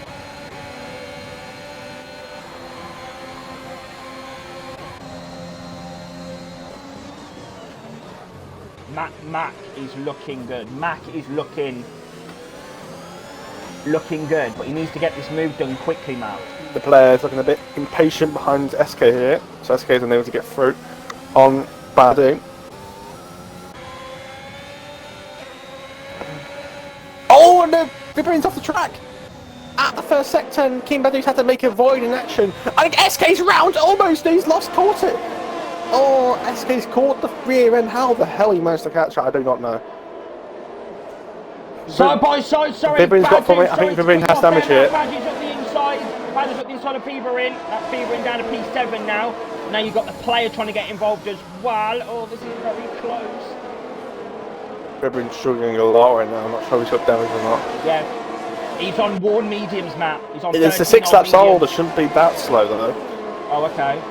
Mac is looking good. Mac is looking good, but he needs to get this move done quickly, Mac. The player's looking a bit impatient behind SK here, so SK is unable to get through on Badu. Oh, and the Vibrion's off the track! At the first sector, and King Badu's had to make a void in action. I think SK's round almost, he's caught it! Oh, SK's caught the rear end. How the hell he managed to catch it, I do not know. Side by side, sorry. Vibrion's got from it. I think Vibrion has damage here. Badger's up the inside. Badger's up the inside of Feverin. That's Feverin down to P7 now. Now you've got the player trying to get involved as well. Oh, this is very close. Vibrion's struggling a lot right now. I'm not sure if he's got damage or not. Yeah. He's on worn mediums, Matt. He's on. It's a 6 laps old. It shouldn't be that slow though. Oh, okay.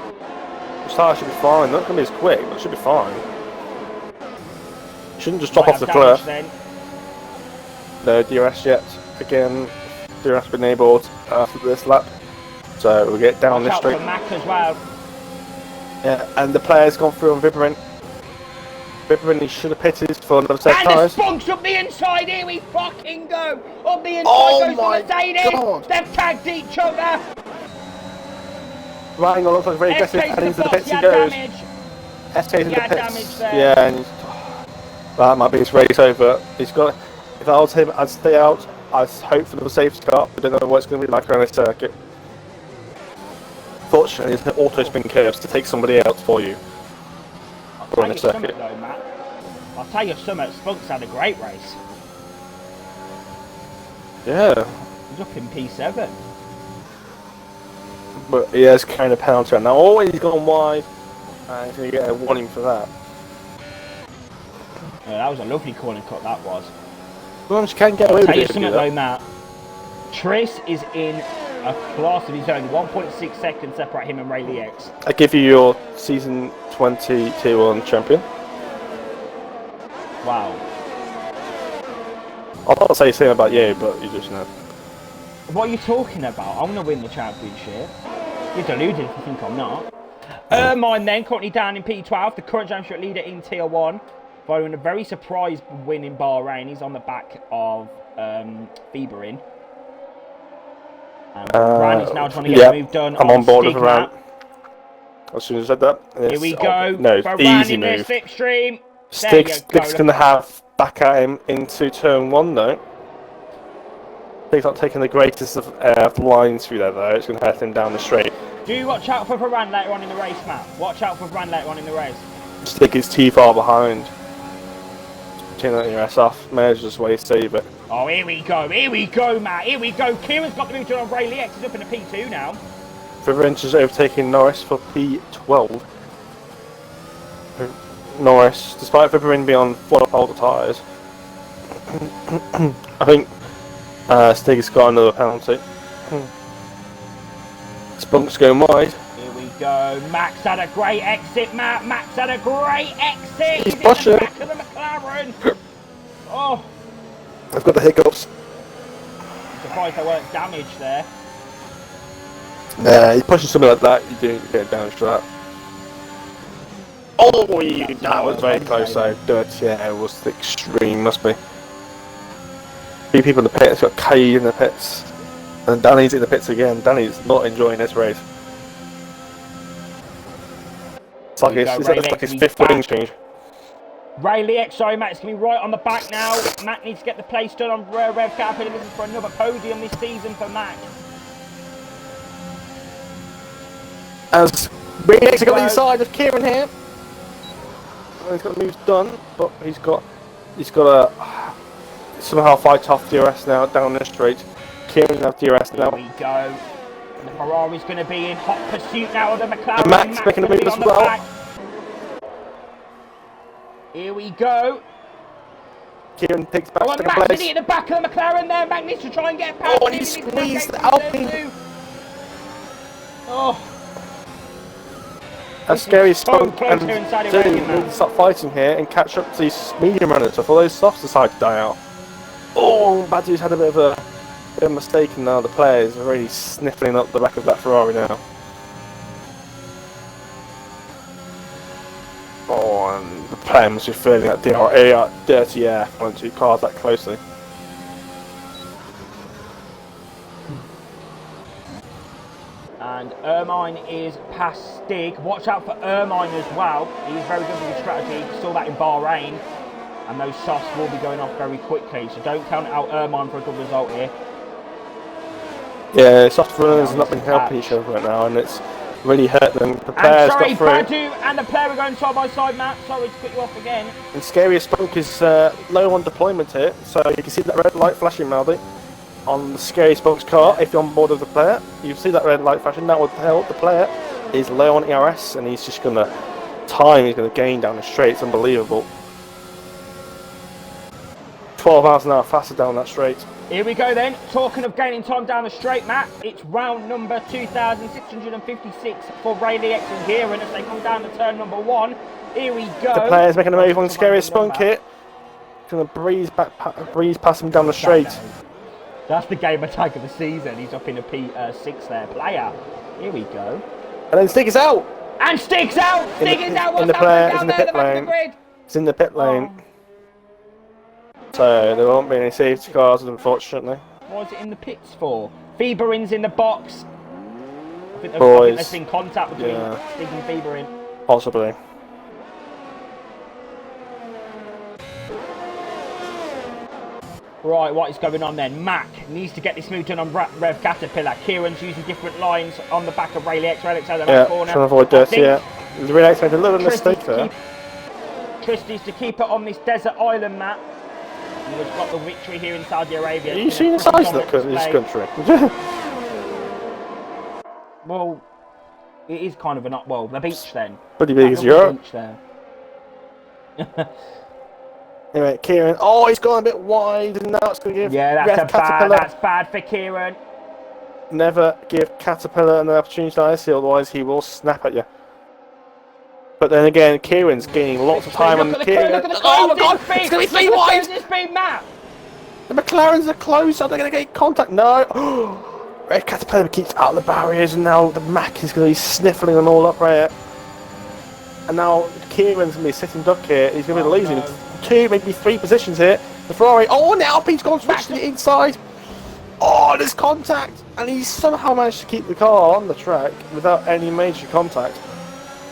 The start should be fine. Not going to be as quick, but it should be fine. Shouldn't just drop off the cliff. Then. No DRS yet. Again, DRS been enabled after this lap. So we'll get down this straight. For Mac as well. Yeah, and the player's gone through on Vibrant. Vibrant, he should have pitted for another set of tyres. And the spunk's up the inside, here we fucking go! Up the inside goes my the Mercedes! God. They've tagged each other! Riding on looks like very aggressive, and into the pits he goes. SK's in the pits. Yeah, and that might be his race over. He's got. If I was him, I'd stay out. I'd hope for the safety car. I don't know what it's going to be like around this circuit. Fortunately, there's no auto spin curves to take somebody out for you. I'll tell you something though, Matt. I'll tell you something. Spunk's had a great race. Yeah. He's up in P7. But he has kind of penalty right now. Oh, he's gone wide. And he's going to get a warning for that. Yeah, that was a lovely corner cut, that was. Well, you can get away with it. I'll tell you something though, Matt. Triss is in a class of his own. 1.6 seconds separate him and Ray Lex. I give you your season 20 Tier 1 champion. Wow. I'll not say the same about you, but you just know. What are you talking about? I'm going to win the championship. You're deluded if you think I'm not. Mine then, currently down in P12, the current championship leader in Tier 1. Following a very surprise win in Bahrain. He's on the back of Feberin. Ran is now trying to get a move done. I'm on board with Ran. As soon as I said that. Here we go. No, easy move. Slipstream. Stig's going to have back at him into turn 1 though. Stig's not taking the greatest of lines through there though. It's going to hurt him down the straight. Do watch out for Varane later on in the race, Matt. Watch out for Varane later on in the race. Stig is too far behind. Turn that your ass off. May as just way save it. Oh, here we go, Matt. Here we go. Kieran's got the move on Ray Lex. He's up in a P2 now. Vibrant is overtaking Norris for P12. Norris, despite Vibrant being on one of all the tyres, I think Stig's got another penalty. Spunk's going wide. Here we go. Max had a great exit, Matt. Max had a great exit. He's pushing. In the back of the McLaren. Oh. I've got the hiccups. I'm surprised there weren't damage there. Nah, you're pushing something like that, you do get damage for that. Oh, that was very close though. Yeah, it was the extreme, must be. 3 people in the pits, got Kay in the pits. And Danny's in the pits again. Danny's not enjoying this race. It's like his 5th wing change. Ray Lex, sorry Matt, it's going to be right on the back now. Matt needs to get the place done on Rev Capital. This is for another podium this season for Matt. As Ray Lex got the inside of Kieran here. He's got the moves done, but he's got to somehow fight off DRS now down the straight. Kieran has DRS now. Here we go. The Ferrari's going to be in hot pursuit now of the McLaren. And Max making a move as well. Here we go. Kieran takes back Oh, and second Matt's place. in the back of the McLaren there. Matt needs to try and get past. Oh, and he squeezed the Alpine. Oh. A scary so Spunk close and here inside Zoom Arabian, need to stop fighting here and catch up to these medium runners before those softs decide to die out. Oh, Badger's had a bit of a mistake, and now the players are really sniffling up the back of that Ferrari now. Oh, and the player must be feeling that dirty air on two cars that closely. And Ermine is past Stig. Watch out for Ermine as well. He's very good with his strategy. Saw that in Bahrain. And those softs will be going off very quickly. So don't count out Ermine for a good result here. Yeah, soft runners have not been helping each other right now, and it's really hurt them. The players got through. Badu and the player are going side by side, Matt. Sorry to cut you off again. And Scariest Spunk is low on deployment here, so you can see that red light flashing, Maldy, on the Scariest Spunk's car. If you're on board with the player, you see that red light flashing. That would help. The player is low on ERS, and he's just going to time. He's going to gain down the straight. It's unbelievable. 12 miles an hour faster down that straight. Here we go then. Talking of gaining time down the straight, Matt, it's round number 2,656 for Rayleigh X and Kieran as they come down to turn number 1. Here we go. The player's making a move on Scariest Spunk here. Going to breeze past him down the straight. That's the gamer tag of the season. He's up in a P6 there. Player. Here we go. And then Stig is out. And Stig's out. Stig is out. In the player, it's in the pit lane. It's in the pit lane. So there won't be any safety cars, unfortunately. What is it in the pits for? Feberin's in the box. I think there's been contact between Stig and Feberin. Possibly. Right, what is going on then? Mac needs to get this move done on Rev Caterpillar. Kieran's using different lines on the back of Rayleigh X. Rayleigh X out of that corner. Trying to avoid this, Rayleigh X made a little mistake there. Tristy's to keep it on this desert island, Matt. He has got the victory here in Saudi Arabia. Are you seeing the size of this country? Well, it is kind of the beach then. Pretty big as Europe. Beach there. Anyway, Kieran. Oh, he's gone a bit wide, and now it's going to give. Yeah, that's bad for Kieran. Never give Caterpillar an opportunity to ice seal, otherwise he will snap at you. But then again, Kieran's gaining lots of time on Kieran. Oh my God! It's going to be 3 wide. The McLarens are close. Are they going to get contact? No. Red Caterpillar keeps out the barriers, and now the Mac is going to be sniffling them all up right here. And now Kieran's going to be sitting duck here. He's going to be losing 2, maybe 3 positions here. The Ferrari. Oh, and the Alpine's gone switch to the inside. Oh, there's contact, and he's somehow managed to keep the car on the track without any major contact.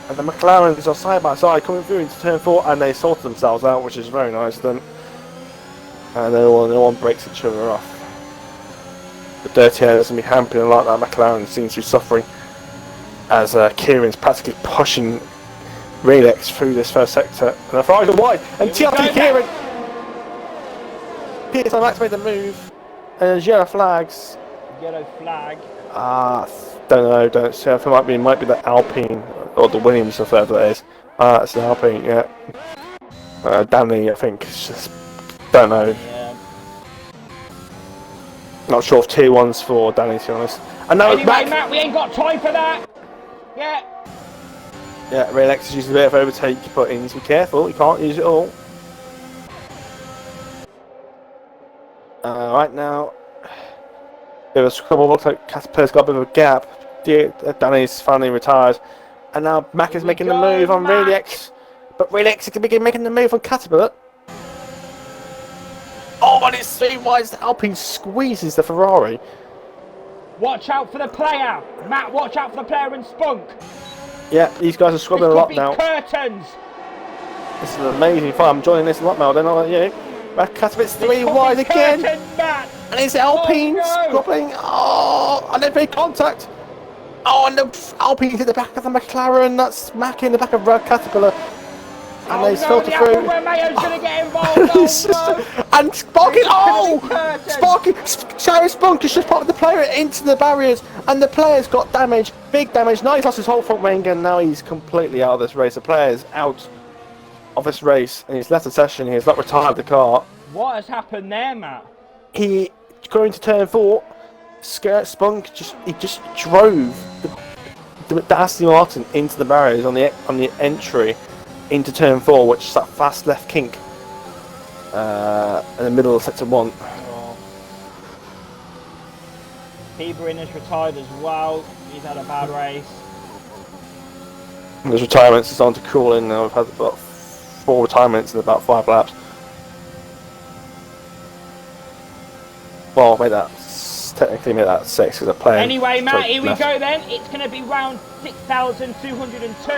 And the McLarens are side by side coming through into turn 4, and they sorted themselves out, which is very nice of them. And no one breaks each other off. The dirty air doesn't be hampering like that. McLaren seems to be suffering as Kieran's practically pushing Rayleigh X through this first sector. And the Ferrari's are wide, and TRT Kieran! Peterson Max made the move, and there's yellow flags. Yellow flag. Don't see. I think it might be the Alpine or the Williams or whatever that is. It's the Alpine, yeah. Danny, I think. It's just don't know. Yeah. Not sure if tier 1's for Danny, to be honest. And now anyway, back. Matt, we ain't got time for that. Yeah. Yeah, Rayleigh X is using a bit of overtake, but he needs to be careful. He can't use it all. Right now. There was a couple. Looks like Caterpillar's got a bit of a gap. Danny's finally retired, and now Mac is making the move on Rayleigh X, but Rayleigh X is going to be making the move on Caterpillar. Oh, and it's 3 wide. The Alpine squeezes the Ferrari. Watch out for the player, Matt. Watch out for the player and Spunk. Yeah, these guys are scrubbing a lot now. Curtains. This is an amazing fight. I'm joining this a lot now. Then I'll let you. Caterpillar's 3 wide again. Matt. And it's Alpine scrubbing. Oh, and they've made contact. Oh, and the Alpine hit the back of the McLaren. That's Mac in the back of Red Caterpillar. And they filter through. Romeo's going to get involved. And Sparky. Oh! Sparky. Shari Spunk has just popped the player into the barriers. And the player's got damage. Big damage. Now he's lost his whole front wing. And now he's completely out of this race. The player's out of this race. And he's left the session. He has not retired the car. What has happened there, Matt? He going to turn 4. Spunk just drove the Aston Martin into the barriers on the entry into turn 4, which is that fast left kink in the middle of sector 1. Oh. Hebron has retired as well. He's had a bad race. His retirements is on to crawl in now. We've had about 4 retirements in about 5 laps. Well, technically made that 6 because I play. Anyway, Matt, here we go then. It's going to be round 6,202.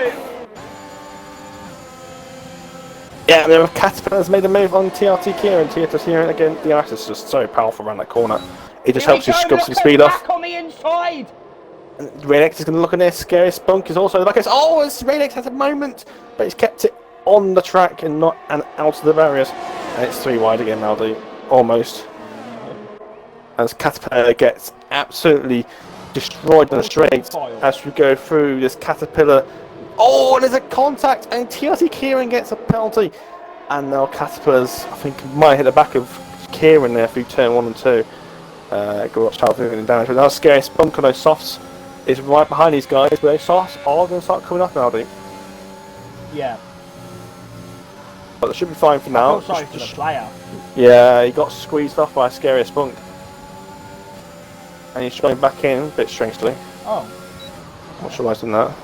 Yeah, the Caterpillar's made a move on TRT Kieran. TRT Kieran again. The ice is just so powerful around that corner. It just helps you scrub some speed off. Back on the inside. Radix is going to look in there. Scary Spunk is also in the back. Oh, Radix has a moment, but he's kept it on the track and not out of the barriers. And it's 3 wide again, Maldi. Almost. As Caterpillar gets absolutely destroyed on the straight as we go through this Caterpillar. Oh, there's a contact, and TRT Kieran gets a penalty. And now Caterpillar's, I think, might hit the back of Kieran there through turn 1 and 2. Go watch out for damage. But now Scary Spunk on those softs is right behind these guys, but those softs are going to start coming up now, dude. Yeah. But it should be fine for now. Sorry for the player. Yeah, he got squeezed off by Scary Spunk. And he's going back in, a bit strangely. Oh. Not sure why he's done that.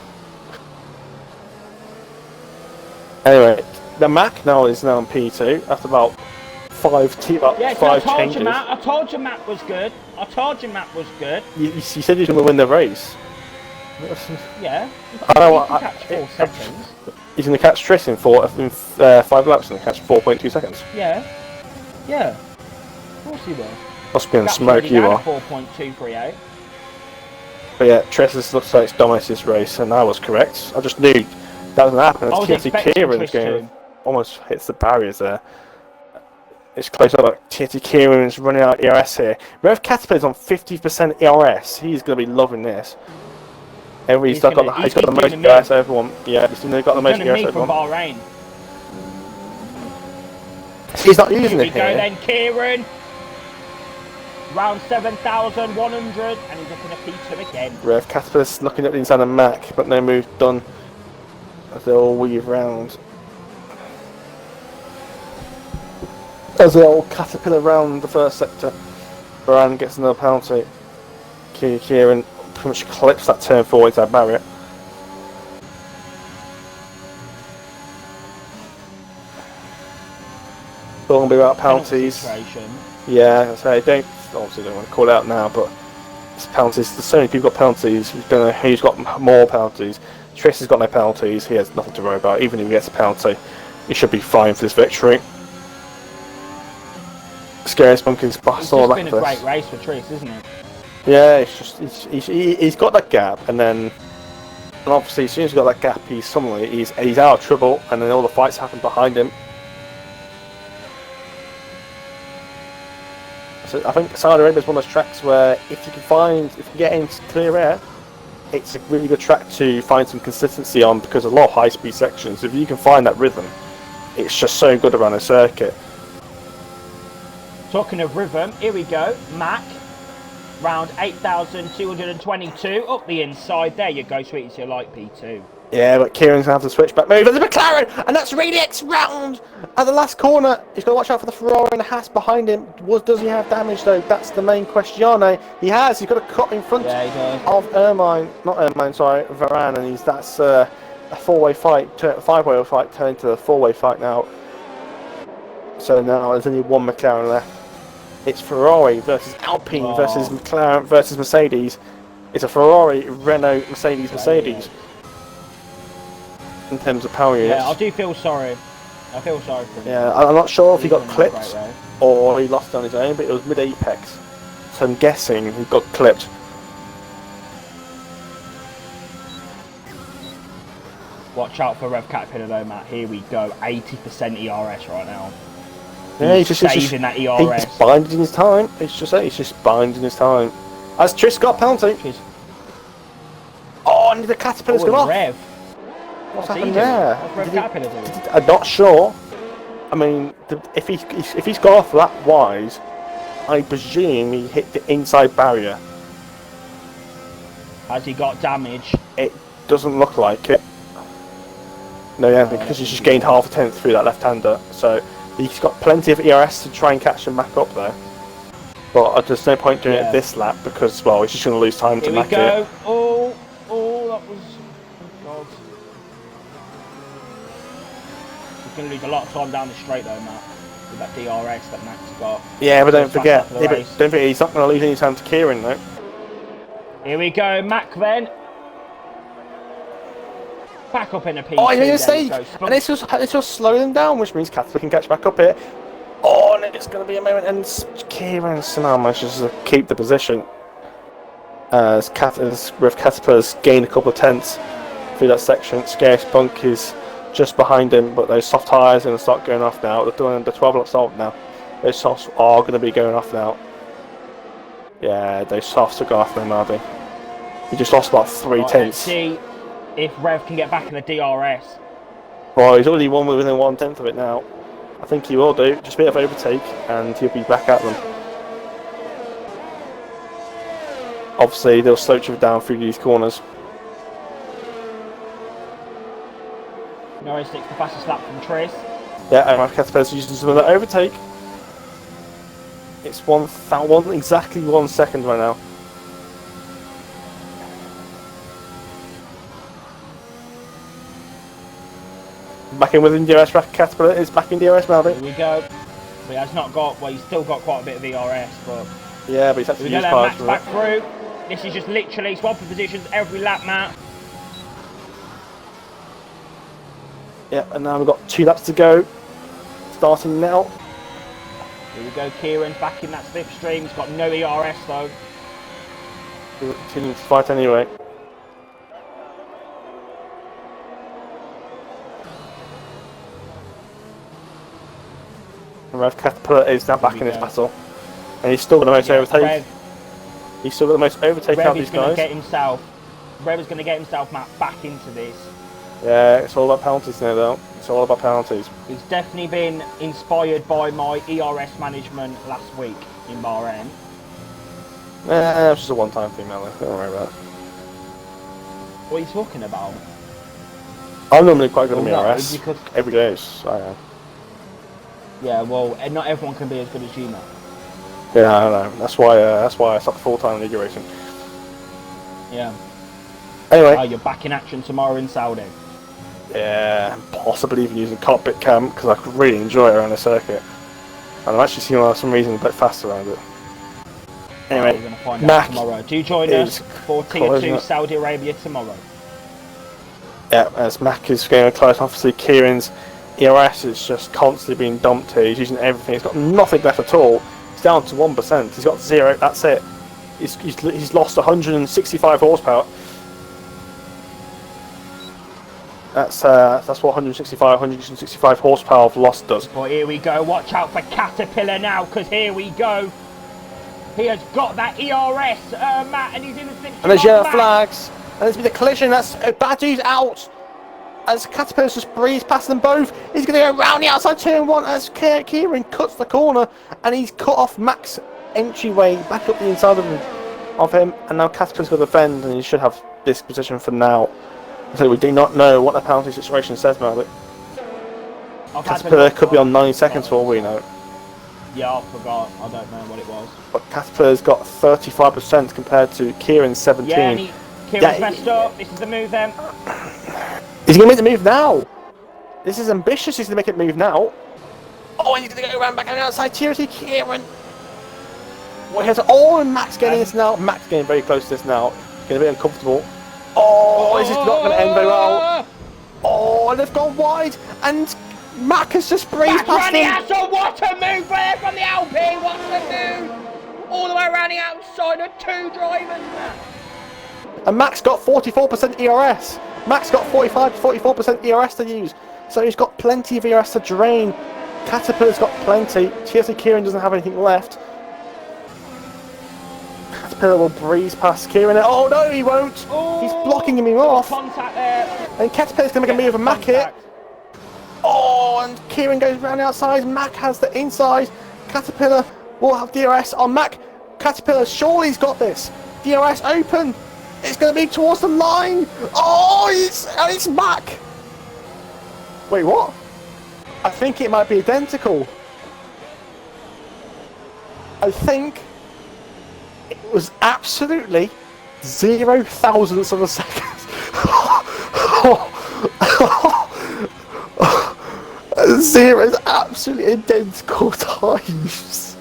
Anyway, the Mac now is now on P2 after about 5 changes. I told you Matt was good. I told you Matt was good. You said he was going to win the race. Yeah. I know what. Catch 4 seconds. He's going to catch Triss in 5 laps and catch 4.2 seconds. Yeah. Yeah. Of course he will. Must be on smoke, you are. 4.238. But yeah, Triss looks like it's dominated this race, and I was correct. I just knew that was going to happen. TRT Kieran's going almost hits the barriers there. It's close up. TRT Kieran's running out ERS here. Rev Caterpillar's on 50% ERS. He's going to be loving this. He's got the most ERS everyone. Yeah, he's got the most ERS everyone. Bahrain. He's not using it here. Go then, Kieran. Round 7,100, and he's looking at P2 again. Rev Caterpillar's looking at the inside of Mac, but no move done as they all weave round. As they all Caterpillar round the first sector, Baran gets another penalty. Kieran pretty much clips that turn 4 into that barrier. Still going to be about penalties. Yeah, I say obviously don't want to call it out now, but it's penalties. There's so many people got penalties. We don't know who's got more penalties. Triss has got no penalties. He has nothing to worry about. Even if he gets a penalty, he should be fine for this victory. Scary Spunk is boss all that. It's been a great race for Triss, isn't it? Yeah, it's just he's got that gap, and obviously as soon as he's got that gap, he's out of trouble, and then all the fights happen behind him. So I think Saudi Arabia is one of those tracks where if you can get into clear air, it's a really good track to find some consistency on, because a lot of high-speed sections. If you can find that rhythm, it's just so good around a circuit. Talking of rhythm, here we go. Mac, round 8,222, up the inside. There you go, sweetie, so you like P2. Yeah, but Kieran's going to have to switch back move. There's a McLaren, and that's Radix round at the last corner. He's got to watch out for the Ferrari and the Haas behind him. Does he have damage, though? That's the main question. He has. He's got a cut in front of Varane, and that's a four-way fight, five-way fight turned into a four-way fight now. So now there's only one McLaren left. It's Ferrari versus Alpine versus McLaren versus Mercedes. It's a Ferrari, Renault, Mercedes. In terms of power units. Yeah, I do feel sorry. I feel sorry for him. Yeah, I'm not sure if he got clipped or he lost on his own, but it was mid-apex. So I'm guessing he got clipped. Watch out for Rev Caterpillar though, Matt. Here we go. 80% ERS right now. Yeah, he's just that ERS. He's binding his time. He's just binding his time. As Triss got a penalty. Oh, and the Caterpillar's gone off. Rev. What's happened there? What's Rev Caterpillar doing? I'm not sure. I mean, if he's gone off that wide, I presume he hit the inside barrier. Has he got damage? It doesn't look like it. No, yeah, because he's just gained half a tenth through that left-hander, so he's got plenty of ERS to try and catch him back up there. But there's no point doing it this lap because, well, he's just going to lose time to Here Mac we go. it. Oh, that was... Oh, God. He's going to lose a lot of time down the straight, though, Matt, with that DRS that Mac's got. Yeah, but don't forget, he's not going to lose any time to Kieran, though. Here we go, Mac then. Back up in a P2. Oh, he made a mistake! And it's just slowing them down, which means Caterpillar can catch back up here. Oh, and it's going to be a moment, and Kieran somehow manages to keep the position. As Caterpillar's gained a couple of tenths through that section. Scarce Bunk is just behind him, but those soft tyres are going to start going off now. They're doing the 12 laps off now. Those softs are going to be going off now. Yeah, those softs are going off now, Marby. He just lost about 3 tenths. Let's see if Rev can get back in the DRS. Well, he's already won within 1/10 of it now. I think he will do. Just a bit of overtake, and he'll be back at them. Obviously, they'll slow each other down through these corners. Norris takes the fastest lap from Tris. Yeah, and Caterpillar's using some of that overtake. It's exactly 1 second right now. Back in with DRS, Caterpillar is back in DRS, Melvin. Here we go. But he has not got, well, he's still got quite a bit of ERS, but... Yeah, but he's had to use Max back through. This is just literally swapping positions every lap, Matt. Yeah, and now we've got 2 laps to go. Starting now. Here we go, Kieran's back in that slipstream. He's got no ERS though. He'll continue to fight anyway. And Rev Caterpillar is now back in this battle. And he's still got the most overtake. He's still got the most overtake out of these guys. Rev is going to get himself, Matt, back into this. Yeah, it's all about penalties now, though. It's all about penalties. He's definitely been inspired by my ERS management last week in Bahrain. It's just a one-time thing, Melly. Don't worry about it. What are you talking about? I'm normally quite good at no, ERS. Every day, I am. Yeah, well, not everyone can be as good as you, Matt. Yeah, I know. That's why I stopped full-time league racing. Yeah. Anyway. Oh, you're back in action tomorrow in Saudi. Yeah, possibly even using cockpit cam because I could really enjoy it around the circuit. And I'm actually seeing for some reason a bit faster around it. Anyway, we're going to find out tomorrow. Do join us for Tier 2 Saudi Arabia tomorrow. Yeah, as Mac is going close, obviously Kieran's ERS is just constantly being dumped here. He's using everything. He's got nothing left at all. He's down to 1%. He's got 0. That's it. He's lost 165 horsepower. That's what 165 horsepower of loss does. Well, here we go. Watch out for Caterpillar now, because here we go. He has got that ERS, Matt, and he's in the slipstream. And there's yellow flags. And there's been a collision. That's Badgie's out. As Caterpillar's just breezed past them both. He's going to go round the outside turn 1 as Kieran cuts the corner. And he's cut off Mac's entryway back up the inside of him. And now Caterpillar's going to defend, and he should have this position for now. So we do not know what the penalty situation says about it. Caterpillar could be on 9 seconds for all we know. Yeah, I forgot. I don't know what it was. But Caterpillar's got 35% compared to Kieran's 17%. Yeah, and Kieran's messed up. This is the move then. He's going to make the move now. This is ambitious. He's going to make it move now. Oh, and he's going to go around back on the outside. Seriously, Kieran. And Mac's getting this now. Mac's getting very close to this now. Getting a bit uncomfortable. Oh, this is not going to end very well. Oh, and they've gone wide, and Mac has just breezed past him. So what a move there from the Alpine! What's the move? All the way around the outside of 2 drivers, Matt. And Mac's got 44% ERS. Mac's got 45 to 44% ERS to use, so he's got plenty of ERS to drain. Caterpillar's got plenty. TSA Kieran doesn't have anything left. Caterpillar will breeze past Kieran. Oh no, he won't! He's blocking him off. Contact there. And Caterpillar's going to make a move and Mac it. Oh, and Kieran goes round the outside. Mac has the inside. Caterpillar will have DRS on Mac. Caterpillar, surely he's got this. DRS open. It's going to be towards the line. Oh, it's Mac. Wait, what? I think it might be identical. I think it was absolutely 0 thousandths of a second. Zero is absolutely identical times.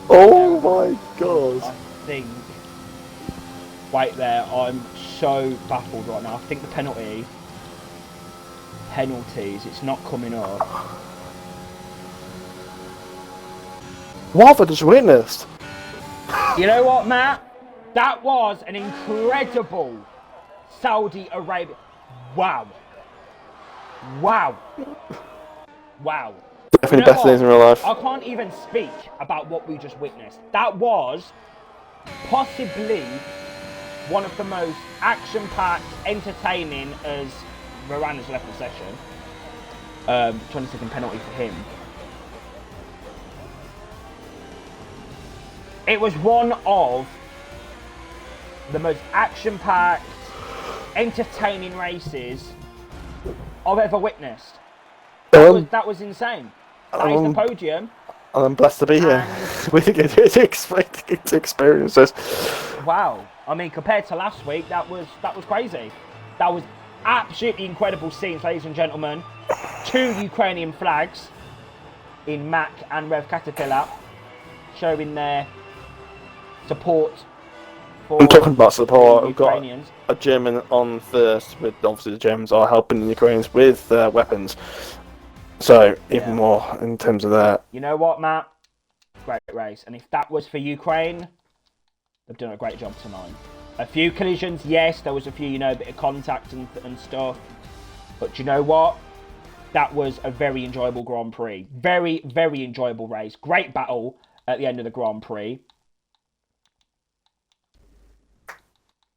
Oh my god. I think. Wait there, I'm so baffled right now. I think the penalties, it's not coming up. What have I just witnessed? You know what, Matt? That was an incredible Saudi Arabia. Wow. Wow. Wow. Definitely better things in real life. I can't even speak about what we just witnessed. That was possibly one of the most action-packed, entertaining as Varane has left the session. 20-second penalty for him. It was one of the most action-packed, entertaining races I've ever witnessed. That was insane. That is the podium. I'm blessed to be here. We get to experience this. Wow. I mean, compared to last week, that was crazy. That was absolutely incredible scenes, ladies and gentlemen. 2 Ukrainian flags in Mac and Rev Caterpillar showing their support for I'm talking about support. the We've got Ukrainians. a German on first, with obviously the Germans are helping the Ukrainians with weapons. So, even more in terms of that. You know what, Matt? Great race. And if that was for Ukraine, they've done a great job tonight. A few collisions, yes. There was a few, a bit of contact and stuff. But you know what? That was a very enjoyable Grand Prix. Very, very enjoyable race. Great battle at the end of the Grand Prix.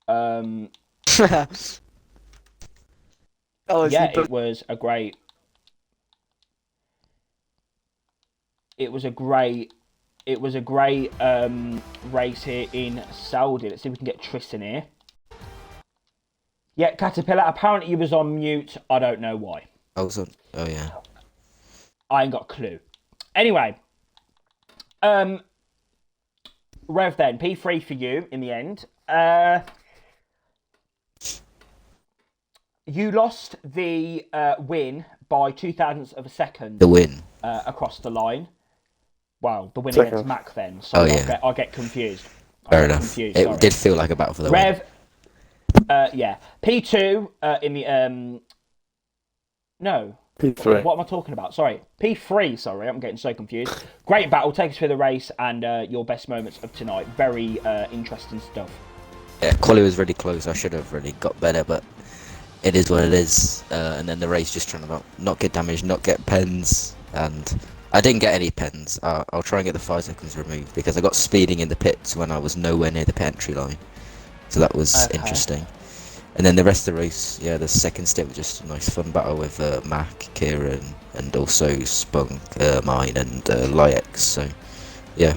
Oh, yeah, it was a great. It was a great race here in Saudi. Let's see if we can get Tristan here. Yeah, Caterpillar. Apparently, he was on mute. I don't know why. I was on. Oh yeah. I ain't got a clue. Anyway, Rev then P3 for you in the end. You lost the win by 0.02 of a second. The win. Across the line. Well, the win Second. against Mac then. So I get confused. Fair enough. It did feel like a battle for the Rev, win. yeah. P2 in the... No. P3. What am I talking about? Sorry. P3, sorry. I'm getting so confused. Great battle. Take us through the race and your best moments of tonight. Very interesting stuff. Yeah, quali was really close. I should have really got better, but it is what it is. And then the race just trying to not get damaged, not get pens. And I didn't get any pens. I'll try and get the 5 seconds removed because I got speeding in the pits when I was nowhere near the pit entry line. So that was interesting. And then the rest of the race, yeah, the second stint was just a nice fun battle with Mac, Kieran, and also Spunk, mine, and Lyex. So, yeah.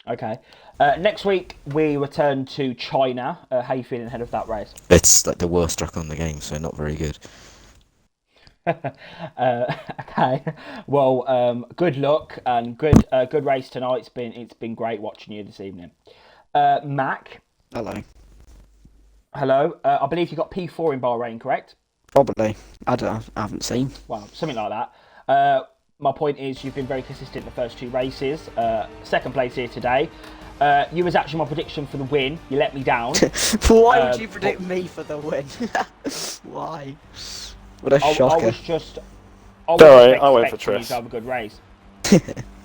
Okay. Next week, we return to China. How are you feeling ahead of that race? It's like the worst track on the game, so not very good. Okay. Well, good luck and good race tonight. It's been great watching you this evening. Mac. Hello. Hello. I believe you got P4 in Bahrain, correct? Probably. I haven't seen. Well, something like that. My point is you've been very consistent in the first 2 races. Second place here today. You was actually my prediction for the win. You let me down. Why would you predict me for the win? Why? What a shocker. I was went for expecting you Triss. to have a good race.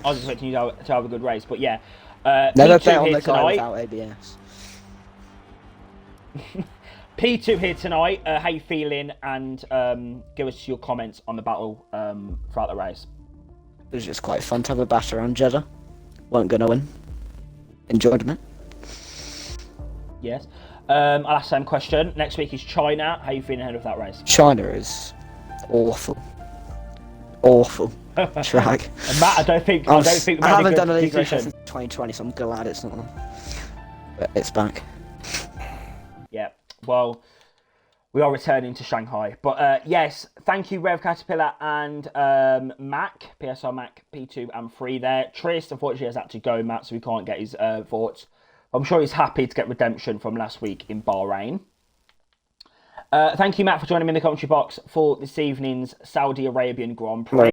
I was expecting you to have a good race, but yeah. Never P2 bet on here the guy tonight. without ABS. P2 here tonight. How you feeling? And give us your comments on the battle throughout the race. It was just quite fun to have a batter on Jeddah. Weren't going to win. Enjoyed it. Yes. I'll ask the same question. Next week is China. How you feeling ahead of that race? China is awful. Awful track. And Matt, I don't think we I made haven't good done a league race decision. since 2020, so I'm glad it's not. But it's back. Yeah, well, we are returning to Shanghai. But yes, thank you, Rev Caterpillar and Mac, PSR Mac, P2 and 3 there. Trist, unfortunately, has had to go, Matt, so we can't get his thoughts. I'm sure he's happy to get redemption from last week in Bahrain. Thank you, Matt, for joining me in the commentary box for this evening's Saudi Arabian Grand Prix.